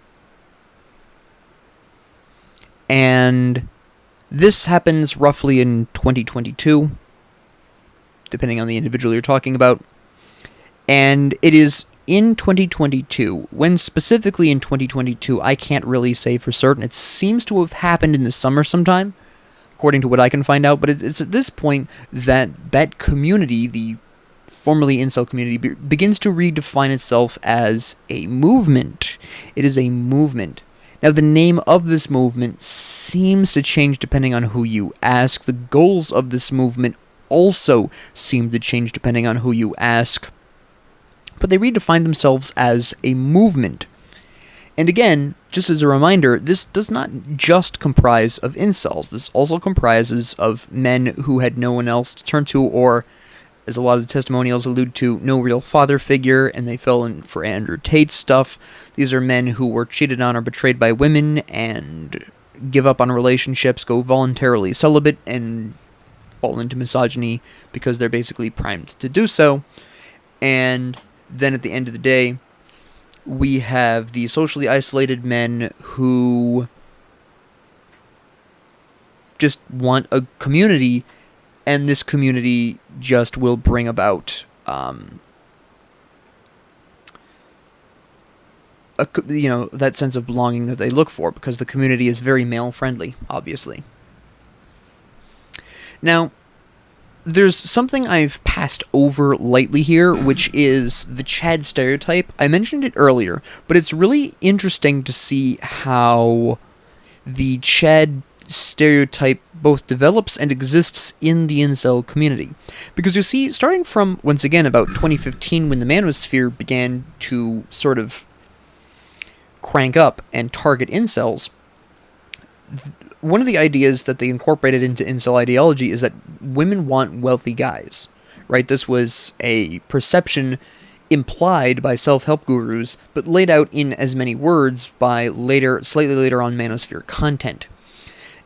And this happens roughly in 2022, depending on the individual you're talking about, and it is in 2022, when specifically in 2022, I can't really say for certain. It seems to have happened in the summer sometime, according to what I can find out, but it's at this point that community, the formerly incel community, begins to redefine itself as a movement. It is a movement. Now, the name of this movement seems to change depending on who you ask. The goals of this movement also seem to change depending on who you ask. But they redefine themselves as a movement. And again, just as a reminder, this does not just comprise of incels. This also comprises of men who had no one else to turn to, or, as a lot of the testimonials allude to, no real father figure, and they fell in for Andrew Tate stuff. These are men who were cheated on or betrayed by women and give up on relationships, go voluntarily celibate, and fall into misogyny because they're basically primed to do so. And then at the end of the day, we have the socially isolated men who just want a community, and this community just will bring about that sense of belonging that they look for, because the community is very male-friendly, obviously. Now, there's something I've passed over lightly here, which is the Chad stereotype. I mentioned it earlier, but it's really interesting to see how the Chad stereotype both develops and exists in the incel community. Because you see, starting from, once again, about 2015, when the manosphere began to sort of crank up and target incels, one of the ideas that they incorporated into incel ideology is that women want wealthy guys, right? This was a perception implied by self-help gurus, but laid out in as many words by slightly later on manosphere content.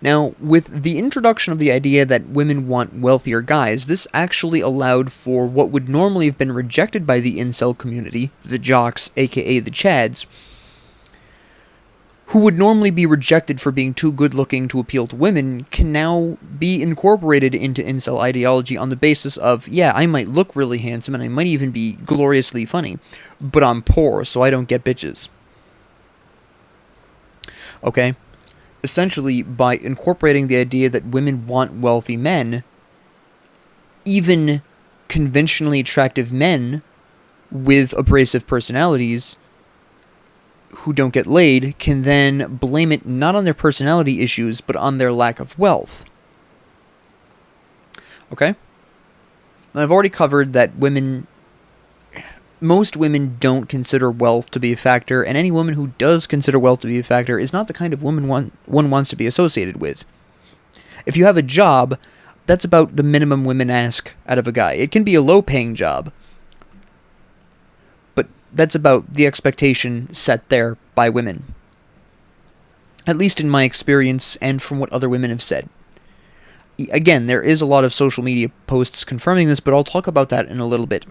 Now, with the introduction of the idea that women want wealthier guys, this actually allowed for what would normally have been rejected by the incel community, the jocks, aka the Chads, who would normally be rejected for being too good-looking to appeal to women, can now be incorporated into incel ideology on the basis of, yeah, I might look really handsome and I might even be gloriously funny, but I'm poor, so I don't get bitches. Okay? Essentially, by incorporating the idea that women want wealthy men, even conventionally attractive men with abrasive personalities who don't get laid can then blame it not on their personality issues, but on their lack of wealth. Okay? Now, I've already covered that most women don't consider wealth to be a factor, and any woman who does consider wealth to be a factor is not the kind of woman one wants to be associated with. If you have a job, that's about the minimum women ask out of a guy. It can be a low-paying job, but that's about the expectation set there by women. At least in my experience, and from what other women have said. Again, there is a lot of social media posts confirming this, but I'll talk about that in a little bit.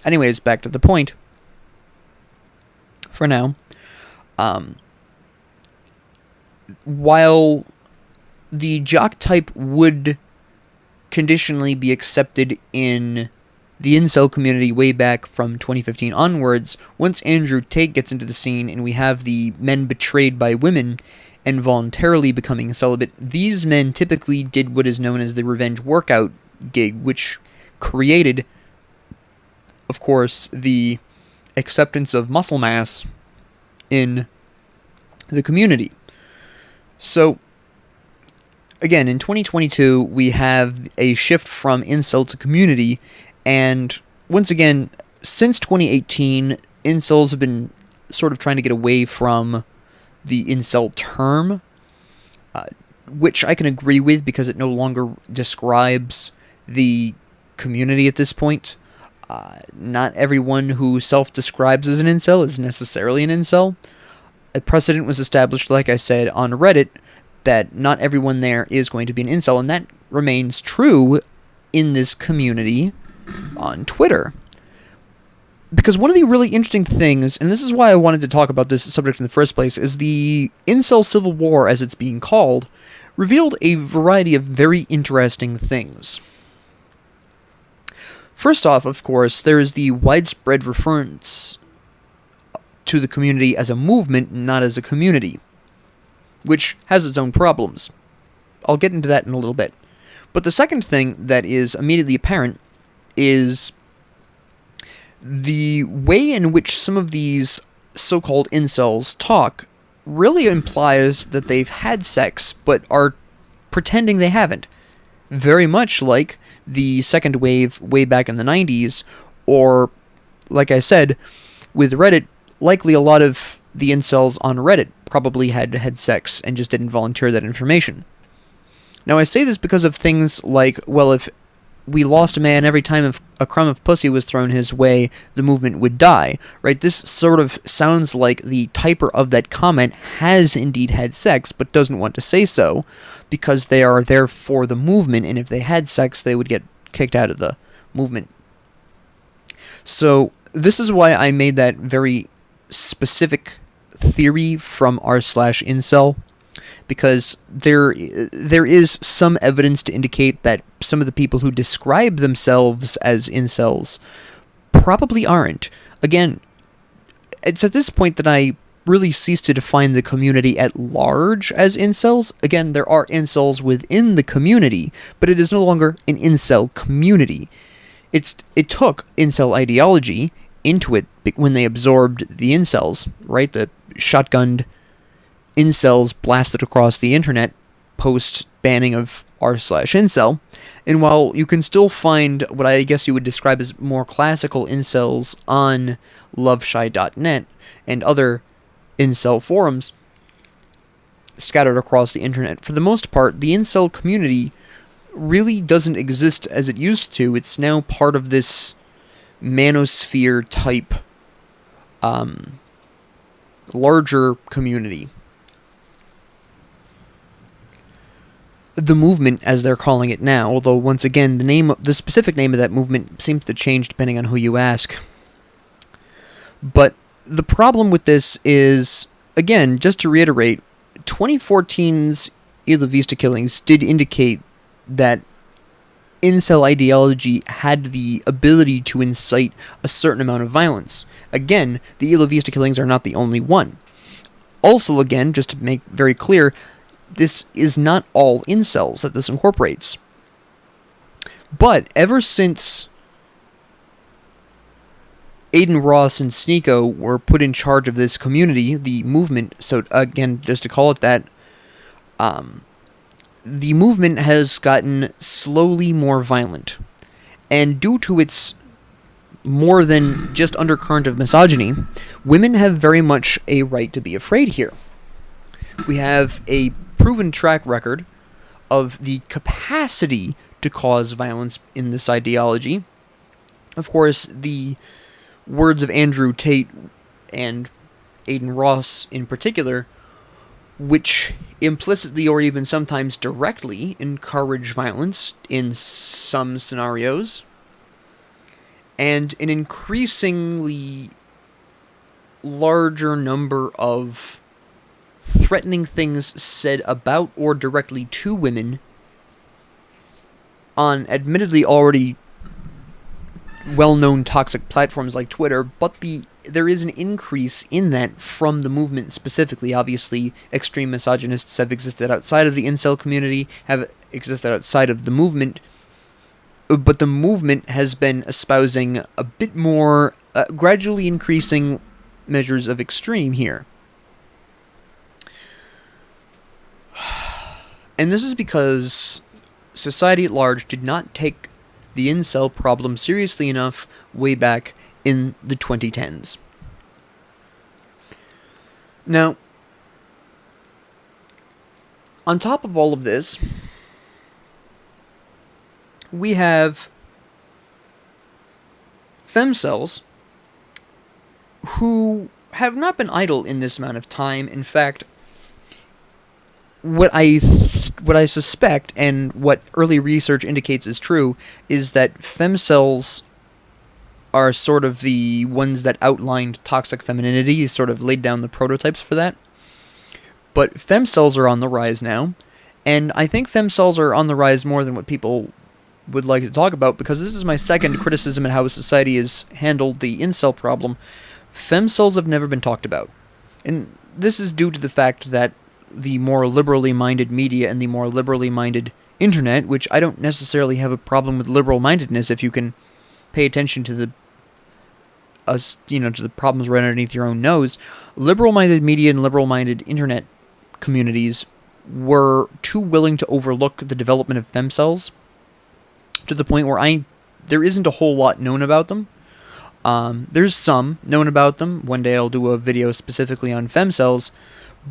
Anyways, back to the point. For now, while the jock type would conditionally be accepted in the incel community way back from 2015 onwards, once Andrew Tate gets into the scene and we have the men betrayed by women and voluntarily becoming celibate, these men typically did what is known as the revenge workout gig, which created, of course, the acceptance of muscle mass in the community. So, again, in 2022, we have a shift from incel to community, and once again, since 2018, incels have been sort of trying to get away from the incel term, which I can agree with because it no longer describes the community at this point. Not everyone who self-describes as an incel is necessarily an incel. A precedent was established, like I said, on Reddit, that not everyone there is going to be an incel, and that remains true in this community on Twitter. Because one of the really interesting things, and this is why I wanted to talk about this subject in the first place, is the Incel Civil War, as it's being called, revealed a variety of very interesting things. First off, of course, there is the widespread reference to the community as a movement, not as a community, which has its own problems. I'll get into that in a little bit. But the second thing that is immediately apparent is the way in which some of these so-called incels talk really implies that they've had sex, but are pretending they haven't. Very much like the second wave way back in the 90s, or, like I said, with Reddit, likely a lot of the incels on Reddit probably had sex and just didn't volunteer that information. Now, I say this because of things like, well, if we lost a man every time a crumb of pussy was thrown his way, the movement would die, right? This sort of sounds like the typer of that comment has indeed had sex, but doesn't want to say so, because they are there for the movement, and if they had sex, they would get kicked out of the movement. So, this is why I made that very specific theory from r/incel, because there is some evidence to indicate that some of the people who describe themselves as incels probably aren't. Again, it's at this point that I really cease to define the community at large as incels. Again, there are incels within the community, but it is no longer an incel community. It took incel ideology into it when they absorbed the incels, right? The shotgunned incels blasted across the internet post-banning of r/incel. And while you can still find what I guess you would describe as more classical incels on loveshy.net and other incel forums scattered across the internet, for the most part, the incel community really doesn't exist as it used to. It's now part of this manosphere type larger community. The movement, as they're calling it now, although once again the specific name of that movement seems to change depending on who you ask. But the problem with this is, again, just to reiterate, 2014's Isla Vista killings did indicate that incel ideology had the ability to incite a certain amount of violence. Again, the Isla Vista killings are not the only one. Also, again, just to make very clear, this is not all incels that this incorporates. But ever since Aiden Ross and Sneeko were put in charge of this community, the movement, so again, just to call it that, the movement has gotten slowly more violent. And due to its more than just undercurrent of misogyny, women have very much a right to be afraid here. We have a proven track record of the capacity to cause violence in this ideology. Of course, the words of Andrew Tate and Aiden Ross in particular, which implicitly or even sometimes directly encourage violence in some scenarios, and an increasingly larger number of threatening things said about or directly to women on admittedly already well-known toxic platforms like Twitter, but there is an increase in that from the movement specifically. Obviously, extreme misogynists have existed outside of the incel community, have existed outside of the movement, but the movement has been espousing a bit more, gradually increasing measures of extreme here. And this is because society at large did not take the incel problem seriously enough way back in the 2010s. Now, on top of all of this, we have femcels who have not been idle in this amount of time. In fact, what I suspect, and what early research indicates is true, is that femcels are sort of the ones that outlined toxic femininity, sort of laid down the prototypes for that. But femcels are on the rise now, and I think femcels are on the rise more than what people would like to talk about, because this is my second criticism at how society has handled the incel problem. Femcels have never been talked about, and this is due to the fact that the more liberally minded media and the more liberally minded internet, which I don't necessarily have a problem with liberal mindedness if you can pay attention to the to the problems right underneath your own nose. Liberal minded media and liberal minded internet communities were too willing to overlook the development of femcels to the point where there isn't a whole lot known about them. There's some known about them. One day I'll do a video specifically on femcels,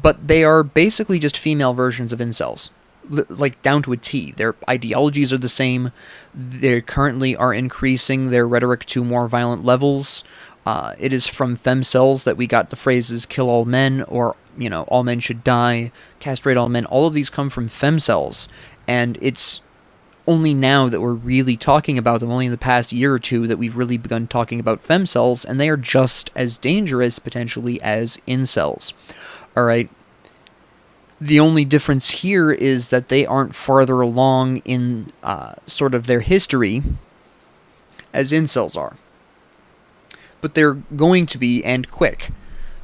but they are basically just female versions of incels, like down to a T. Their ideologies are the same. They currently are increasing their rhetoric to more violent levels. It is from femcels that we got the phrases "kill all men" or "all men should die," "castrate all men." All of these come from femcels, and it's only now that we're really talking about them, only in the past year or two, that we've really begun talking about femcels, and they are just as dangerous, potentially, as incels. Alright? The only difference here is that they aren't farther along in sort of their history as incels are. But they're going to be, and quick.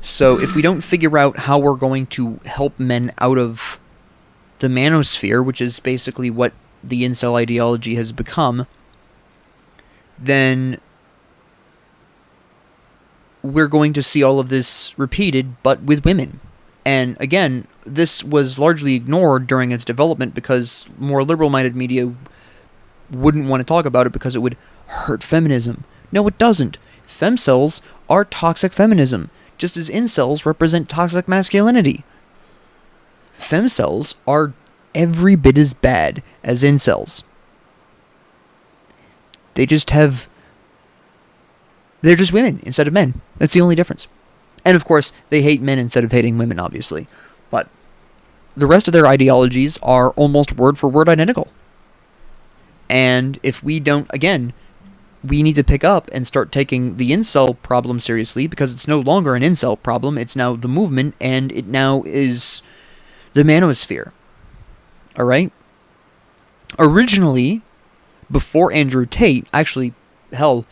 So if we don't figure out how we're going to help men out of the manosphere, which is basically what the incel ideology has become, then we're going to see all of this repeated, but with women. And again, this was largely ignored during its development because more liberal-minded media wouldn't want to talk about it because it would hurt feminism. No, it doesn't. Femcels are toxic feminism, just as incels represent toxic masculinity. Femcels are every bit as bad as incels. They're just women instead of men. That's the only difference. And of course, they hate men instead of hating women, obviously. But the rest of their ideologies are almost word for word identical. And if we don't, again, we need to pick up and start taking the incel problem seriously, because it's no longer an incel problem, it's now the movement, and it now is the manosphere. Alright? Originally, before Andrew Tate, actually, hell,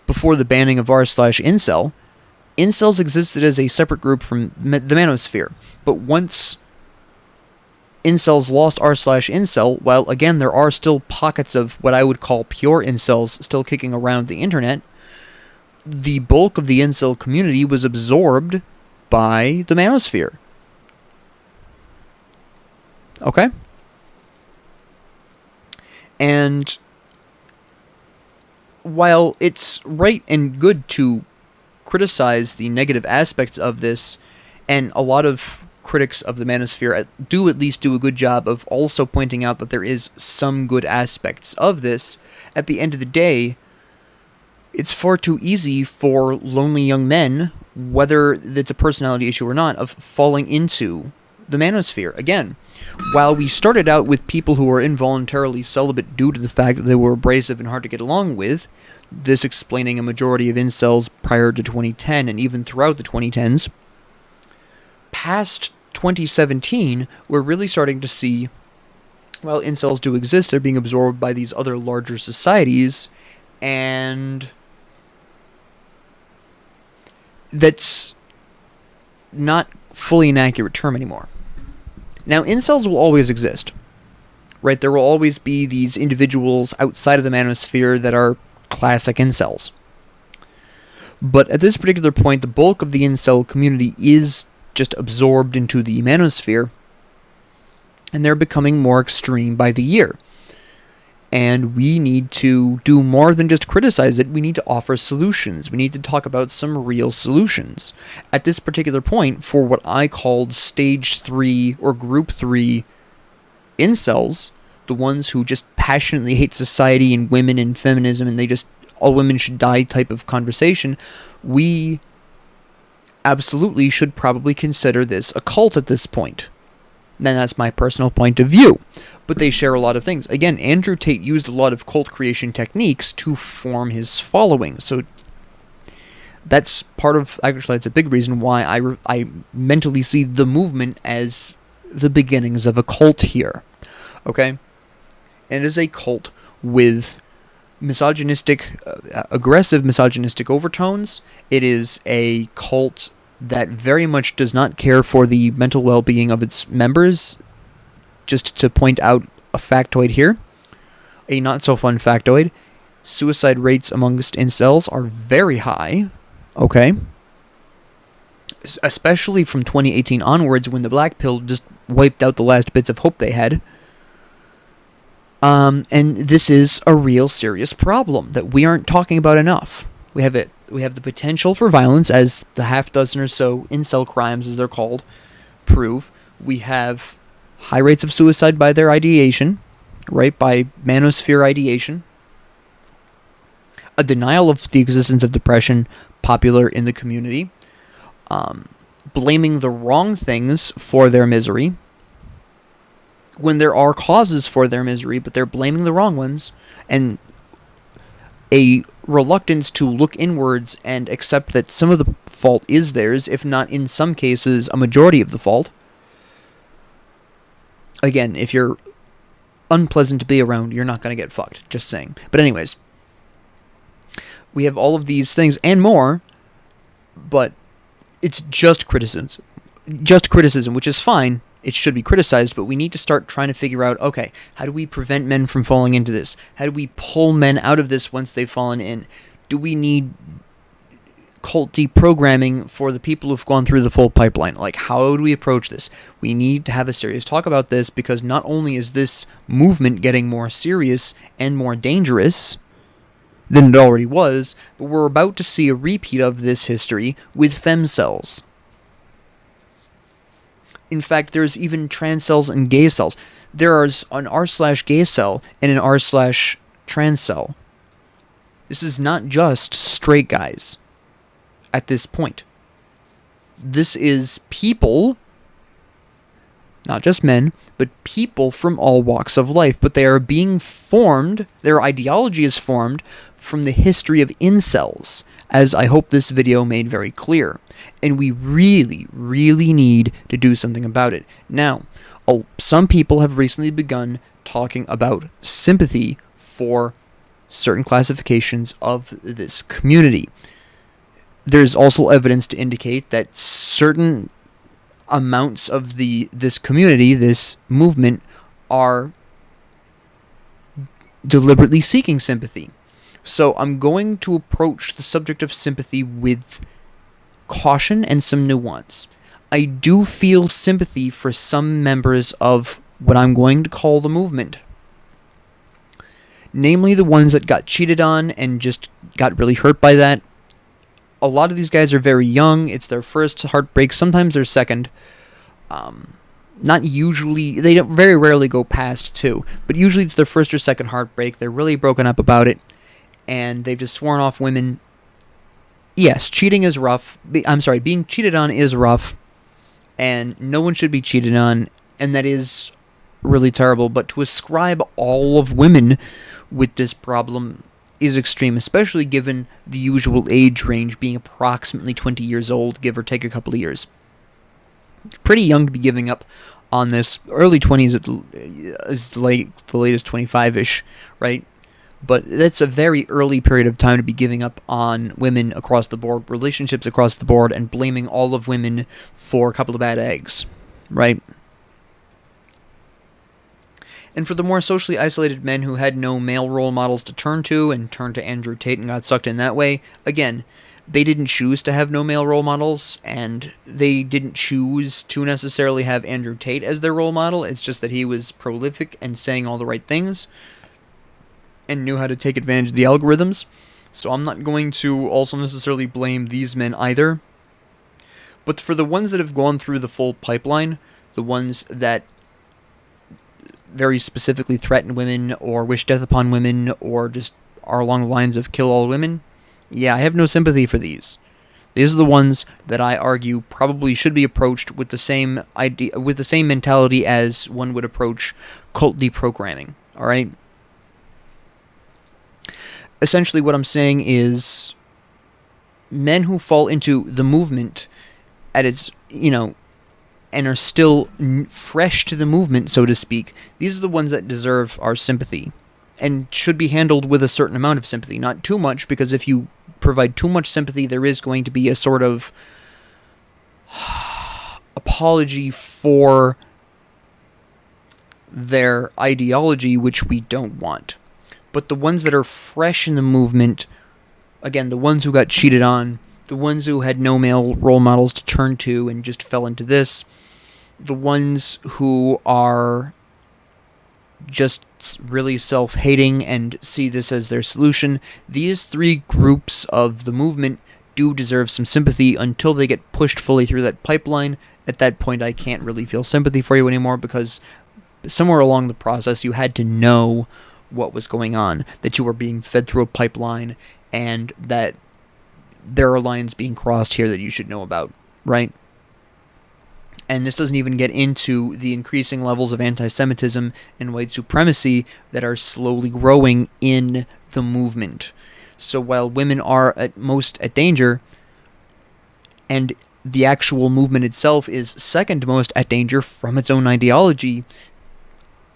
before the banning of r/incel, incels existed as a separate group from the manosphere. But once incels lost r/incel, while again there are still pockets of what I would call pure incels still kicking around the internet, the bulk of the incel community was absorbed by the manosphere. Okay? And while it's right and good to criticize the negative aspects of this, and a lot of critics of the manosphere do at least do a good job of also pointing out that there is some good aspects of this, at the end of the day, it's far too easy for lonely young men, whether it's a personality issue or not, of falling into the manosphere. Again, while we started out with people who were involuntarily celibate due to the fact that they were abrasive and hard to get along with, this explaining a majority of incels prior to 2010 and even throughout the 2010s, past 2017, we're really starting to see, well, incels do exist. They're being absorbed by these other larger societies, and that's not fully an accurate term anymore. Now, incels will always exist, right? There will always be these individuals outside of the manosphere that are classic incels. But at this particular point, the bulk of the incel community is just absorbed into the manosphere, and they're becoming more extreme by the year. And we need to do more than just criticize it. We need to offer solutions. We need to talk about some real solutions. At this particular point, for what I called Stage 3 or Group 3 incels, the ones who just passionately hate society and women and feminism, and they just, all women should die type of conversation, we absolutely should probably consider this a cult at this point. Then that's my personal point of view. But they share a lot of things. Again, Andrew Tate used a lot of cult creation techniques to form his following. So that's part of, actually, that's a big reason why I mentally see the movement as the beginnings of a cult here. Okay? And it is a cult with misogynistic, aggressive misogynistic overtones. It is a cult that very much does not care for the mental well-being of its members. Just to point out a factoid here, a not-so-fun factoid, suicide rates amongst incels are very high, okay? Especially from 2018 onwards, when the black pill just wiped out the last bits of hope they had. And this is a real serious problem that we aren't talking about enough. We have the potential for violence, as the half dozen or so incel crimes, as they're called, prove. We have high rates of suicide by their ideation, right, by manosphere ideation. A denial of the existence of depression popular in the community. Blaming the wrong things for their misery, when there are causes for their misery, but they're blaming the wrong ones, and a reluctance to look inwards and accept that some of the fault is theirs, if not in some cases a majority of the fault. Again, if you're unpleasant to be around, you're not going to get fucked, just saying. But anyways, we have all of these things and more, but it's just criticism, which is fine. It should be criticized, but we need to start trying to figure out, okay, how do we prevent men from falling into this? How do we pull men out of this once they've fallen in? Do we need cult deprogramming for the people who've gone through the full pipeline? Like, how do we approach this? We need to have a serious talk about this, because not only is this movement getting more serious and more dangerous than it already was, but we're about to see a repeat of this history with femcells. In fact, there's even trans cells and gay cells. There is an r/gay cell and an r/trans cell. This is not just straight guys at this point. This is people, not just men, but people from all walks of life. But they are being formed, their ideology is formed from the history of incels, as I hope this video made very clear. And we really, really need to do something about it. Now, some people have recently begun talking about sympathy for certain classifications of this community. There's also evidence to indicate that certain amounts of this community, this movement, are deliberately seeking sympathy. So I'm going to approach the subject of sympathy with caution and some nuance. I do feel sympathy for some members of what I'm going to call the movement. Namely, the ones that got cheated on and just got really hurt by that. A lot of these guys are very young. It's their first heartbreak, sometimes their second. Not usually, they don't very rarely go past two, but usually it's their first or second heartbreak. They're really broken up about it, and they've just sworn off women. Yes, cheating is rough. Being cheated on is rough, and no one should be cheated on, and that is really terrible. But to ascribe all of women with this problem is extreme, especially given the usual age range being approximately 20 years old, give or take a couple of years. pretty young to be giving up on this. Early 20s is the latest 25-ish, right? But that's a very early period of time to be giving up on women across the board, relationships across the board, and blaming all of women for a couple of bad eggs, right? And for the more socially isolated men who had no male role models to turn to and turned to Andrew Tate and got sucked in that way, again, they didn't choose to have no male role models, and they didn't choose to necessarily have Andrew Tate as their role model. It's just that he was prolific and saying all the right things and knew how to take advantage of the algorithms. So I'm not going to also necessarily blame these men either. But for the ones that have gone through the full pipeline, the ones that very specifically threaten women or wish death upon women or just are along the lines of kill all women, yeah, I have no sympathy for these. These are the ones that I argue probably should be approached with the same idea, with the same mentality as one would approach cult deprogramming. All right. Essentially, what I'm saying is, men who fall into the movement at its, and are still fresh to the movement, so to speak, these are the ones that deserve our sympathy and should be handled with a certain amount of sympathy. Not too much, because if you provide too much sympathy, there is going to be a sort of apology for their ideology, which we don't want. But the ones that are fresh in the movement, again, the ones who got cheated on, the ones who had no male role models to turn to and just fell into this, the ones who are just really self-hating and see this as their solution, these three groups of the movement do deserve some sympathy until they get pushed fully through that pipeline. At that point, I can't really feel sympathy for you anymore, because somewhere along the process, you had to know what was going on, that you were being fed through a pipeline, and that there are lines being crossed here that you should know about, right? And this doesn't even get into the increasing levels of anti-Semitism and white supremacy that are slowly growing in the movement. So while women are at most at danger, and the actual movement itself is second most at danger from its own ideology,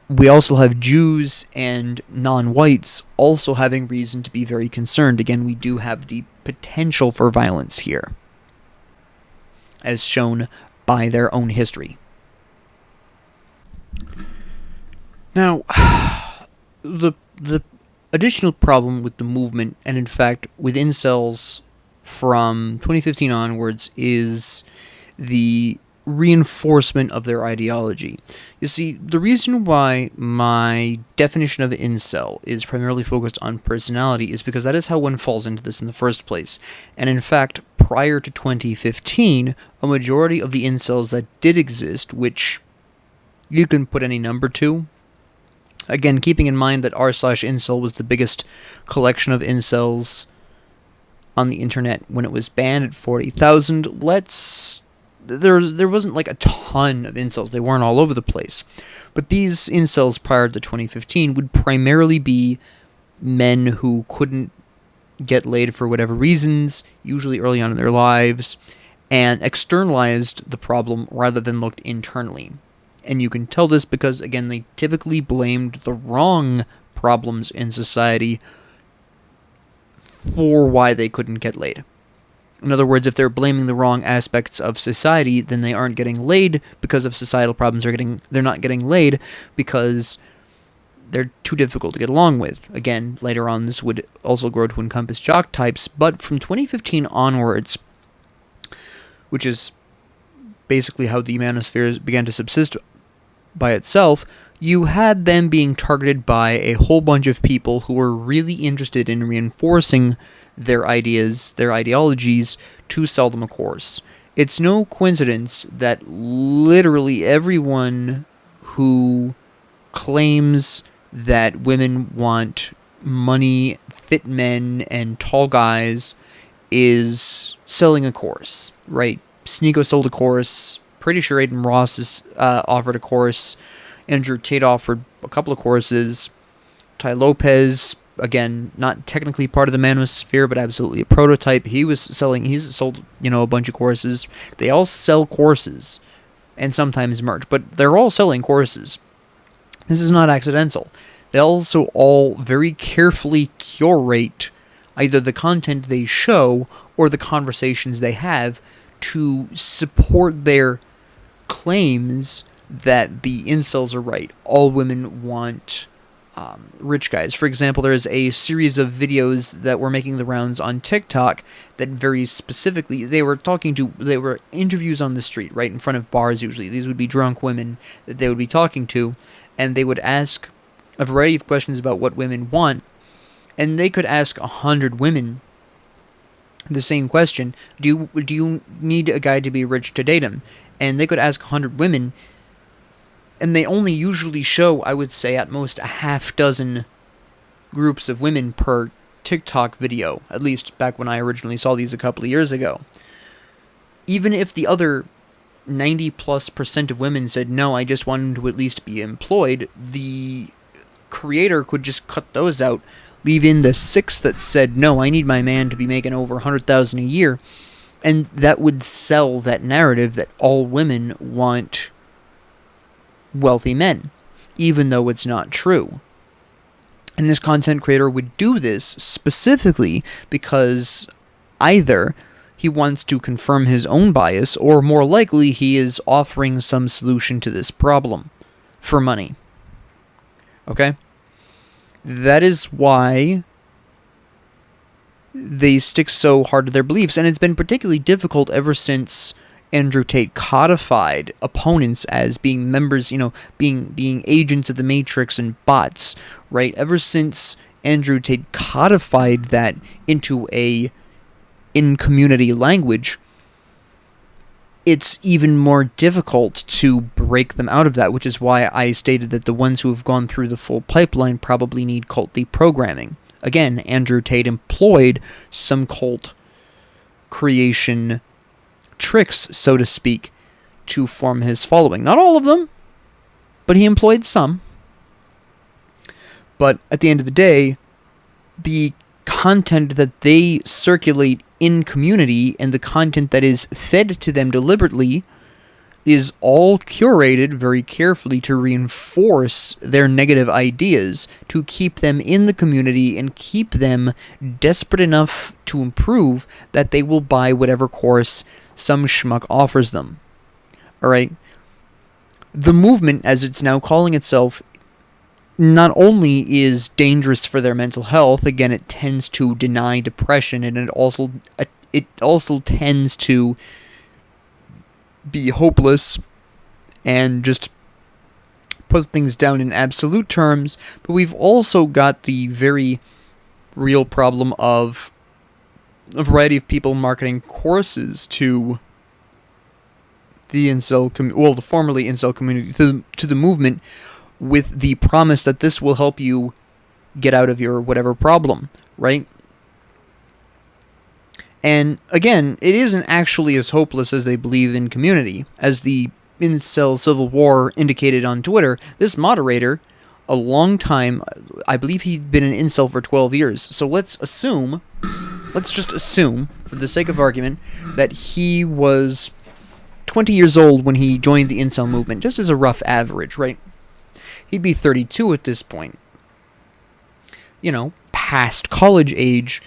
we also have Jews and non-whites also having reason to be very concerned. Again, we do have the potential for violence here, as shown by their own history. Now, the additional problem with the movement, and in fact with incels from 2015 onwards, is the reinforcement of their ideology. You see, the reason why my definition of incel is primarily focused on personality is because that is how one falls into this in the first place. And in fact, prior to 2015, a majority of the incels that did exist, which you can put any number to, again, keeping in mind that r/incel was the biggest collection of incels on the internet when it was banned at 40,000, there wasn't like a ton of incels. They weren't all over the place. But these incels prior to 2015 would primarily be men who couldn't get laid for whatever reasons, usually early on in their lives, and externalized the problem rather than looked internally. And you can tell this because, again, they typically blamed the wrong problems in society for why they couldn't get laid. In other words, if they're blaming the wrong aspects of society, then they aren't getting laid because of societal problems. They're not getting laid because they're too difficult to get along with. Again, later on, this would also grow to encompass jock types, but from 2015 onwards, which is basically how the manosphere began to subsist by itself, you had them being targeted by a whole bunch of people who were really interested in reinforcing their ideas, their ideologies, to sell them a course. It's no coincidence that literally everyone who claims that women want money, fit men, and tall guys is selling a course, right? Sneeko sold a course. Pretty sure Aiden Ross has offered a course. Andrew Tate offered a couple of courses. Ty Lopez, again, not technically part of the manosphere, but absolutely a prototype. He's sold, a bunch of courses. They all sell courses. and sometimes merch, but they're all selling courses. This is not accidental. They also all very carefully curate either the content they show or the conversations they have to support their claims that the incels are right. All women want rich guys. For example, there is a series of videos that were making the rounds on TikTok that very specifically, they were interviews on the street, right in front of bars usually. These would be drunk women that they would be talking to, and they would ask a variety of questions about what women want, and they could ask 100 women the same question. Do you need a guy to be rich to date him? And they could ask 100 women, and they only usually show, I would say, at most a half dozen groups of women per TikTok video, at least back when I originally saw these a couple of years ago. Even if the other 90+% of women said, no, I just want him to at least be employed, the creator could just cut those out, leave in the 6 that said, no, I need my man to be making over $100,000 a year, and that would sell that narrative that all women want wealthy men, even though it's not true. And this content creator would do this specifically because either he wants to confirm his own bias, or more likely he is offering some solution to this problem for money. Okay? That is why they stick so hard to their beliefs, and it's been particularly difficult ever since Andrew Tate codified opponents as being members, being agents of the Matrix and bots, right? Ever since Andrew Tate codified that into a in-community language, it's even more difficult to break them out of that, which is why I stated that the ones who have gone through the full pipeline probably need cult deprogramming. Again, Andrew Tate employed some cult creation tricks, so to speak, to form his following. Not all of them, but he employed some. But at the end of the day, the content that they circulate in community and the content that is fed to them deliberately is all curated very carefully to reinforce their negative ideas, to keep them in the community and keep them desperate enough to improve that they will buy whatever course some schmuck offers them. Alright? The movement, as it's now calling itself, not only is dangerous for their mental health, again, it tends to deny depression, and it also tends to be hopeless and just put things down in absolute terms, but we've also got the very real problem of a variety of people marketing courses to the incel the formerly incel community, to the movement, with the promise that this will help you get out of your whatever problem, right? And again, it isn't actually as hopeless as they believe in community. As the Incel Civil War indicated on Twitter, this moderator, a long time, I believe he'd been an incel for 12 years. So let's just assume, for the sake of argument, that he was 20 years old when he joined the incel movement, just as a rough average, right? He'd be 32 at this point. Past college age,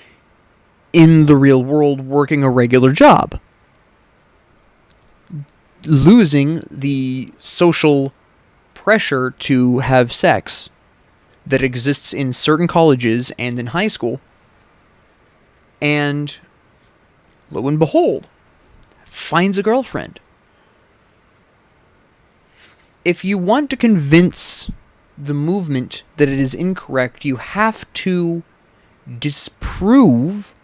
in the real world, working a regular job. Losing the social pressure to have sex that exists in certain colleges and in high school. And lo and behold, finds a girlfriend. If you want to convince the movement that it is incorrect, you have to disprove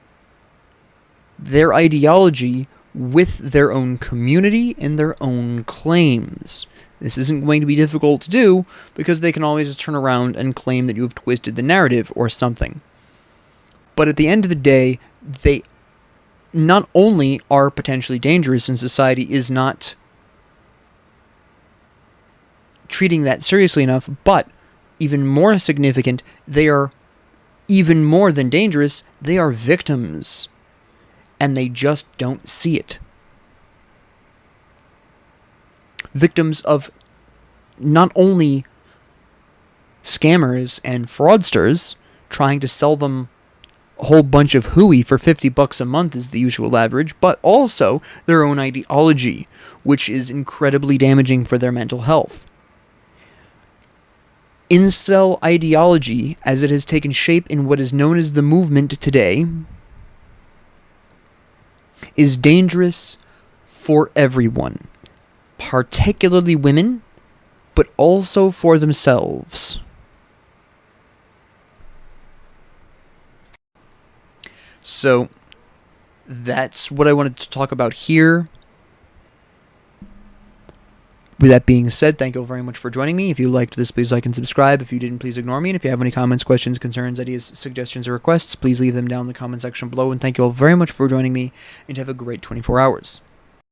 their ideology with their own community and their own claims. This isn't going to be difficult to do, because they can always just turn around and claim that you have twisted the narrative or something. But at the end of the day, they not only are potentially dangerous, and society is not treating that seriously enough, but even more significant, they are even more than dangerous, they are victims. And they just don't see it. victims of not only scammers and fraudsters trying to sell them a whole bunch of hooey for $50 a month is the usual average, but also their own ideology, which is incredibly damaging for their mental health. Incel ideology, as it has taken shape in what is known as the movement today, is dangerous for everyone, particularly women, but also for themselves. So, that's what I wanted to talk about here. With that being said, thank you all very much for joining me. If you liked this, please like and subscribe. If you didn't, please ignore me. And if you have any comments, questions, concerns, ideas, suggestions, or requests, please leave them down in the comment section below. And thank you all very much for joining me, and have a great 24 hours.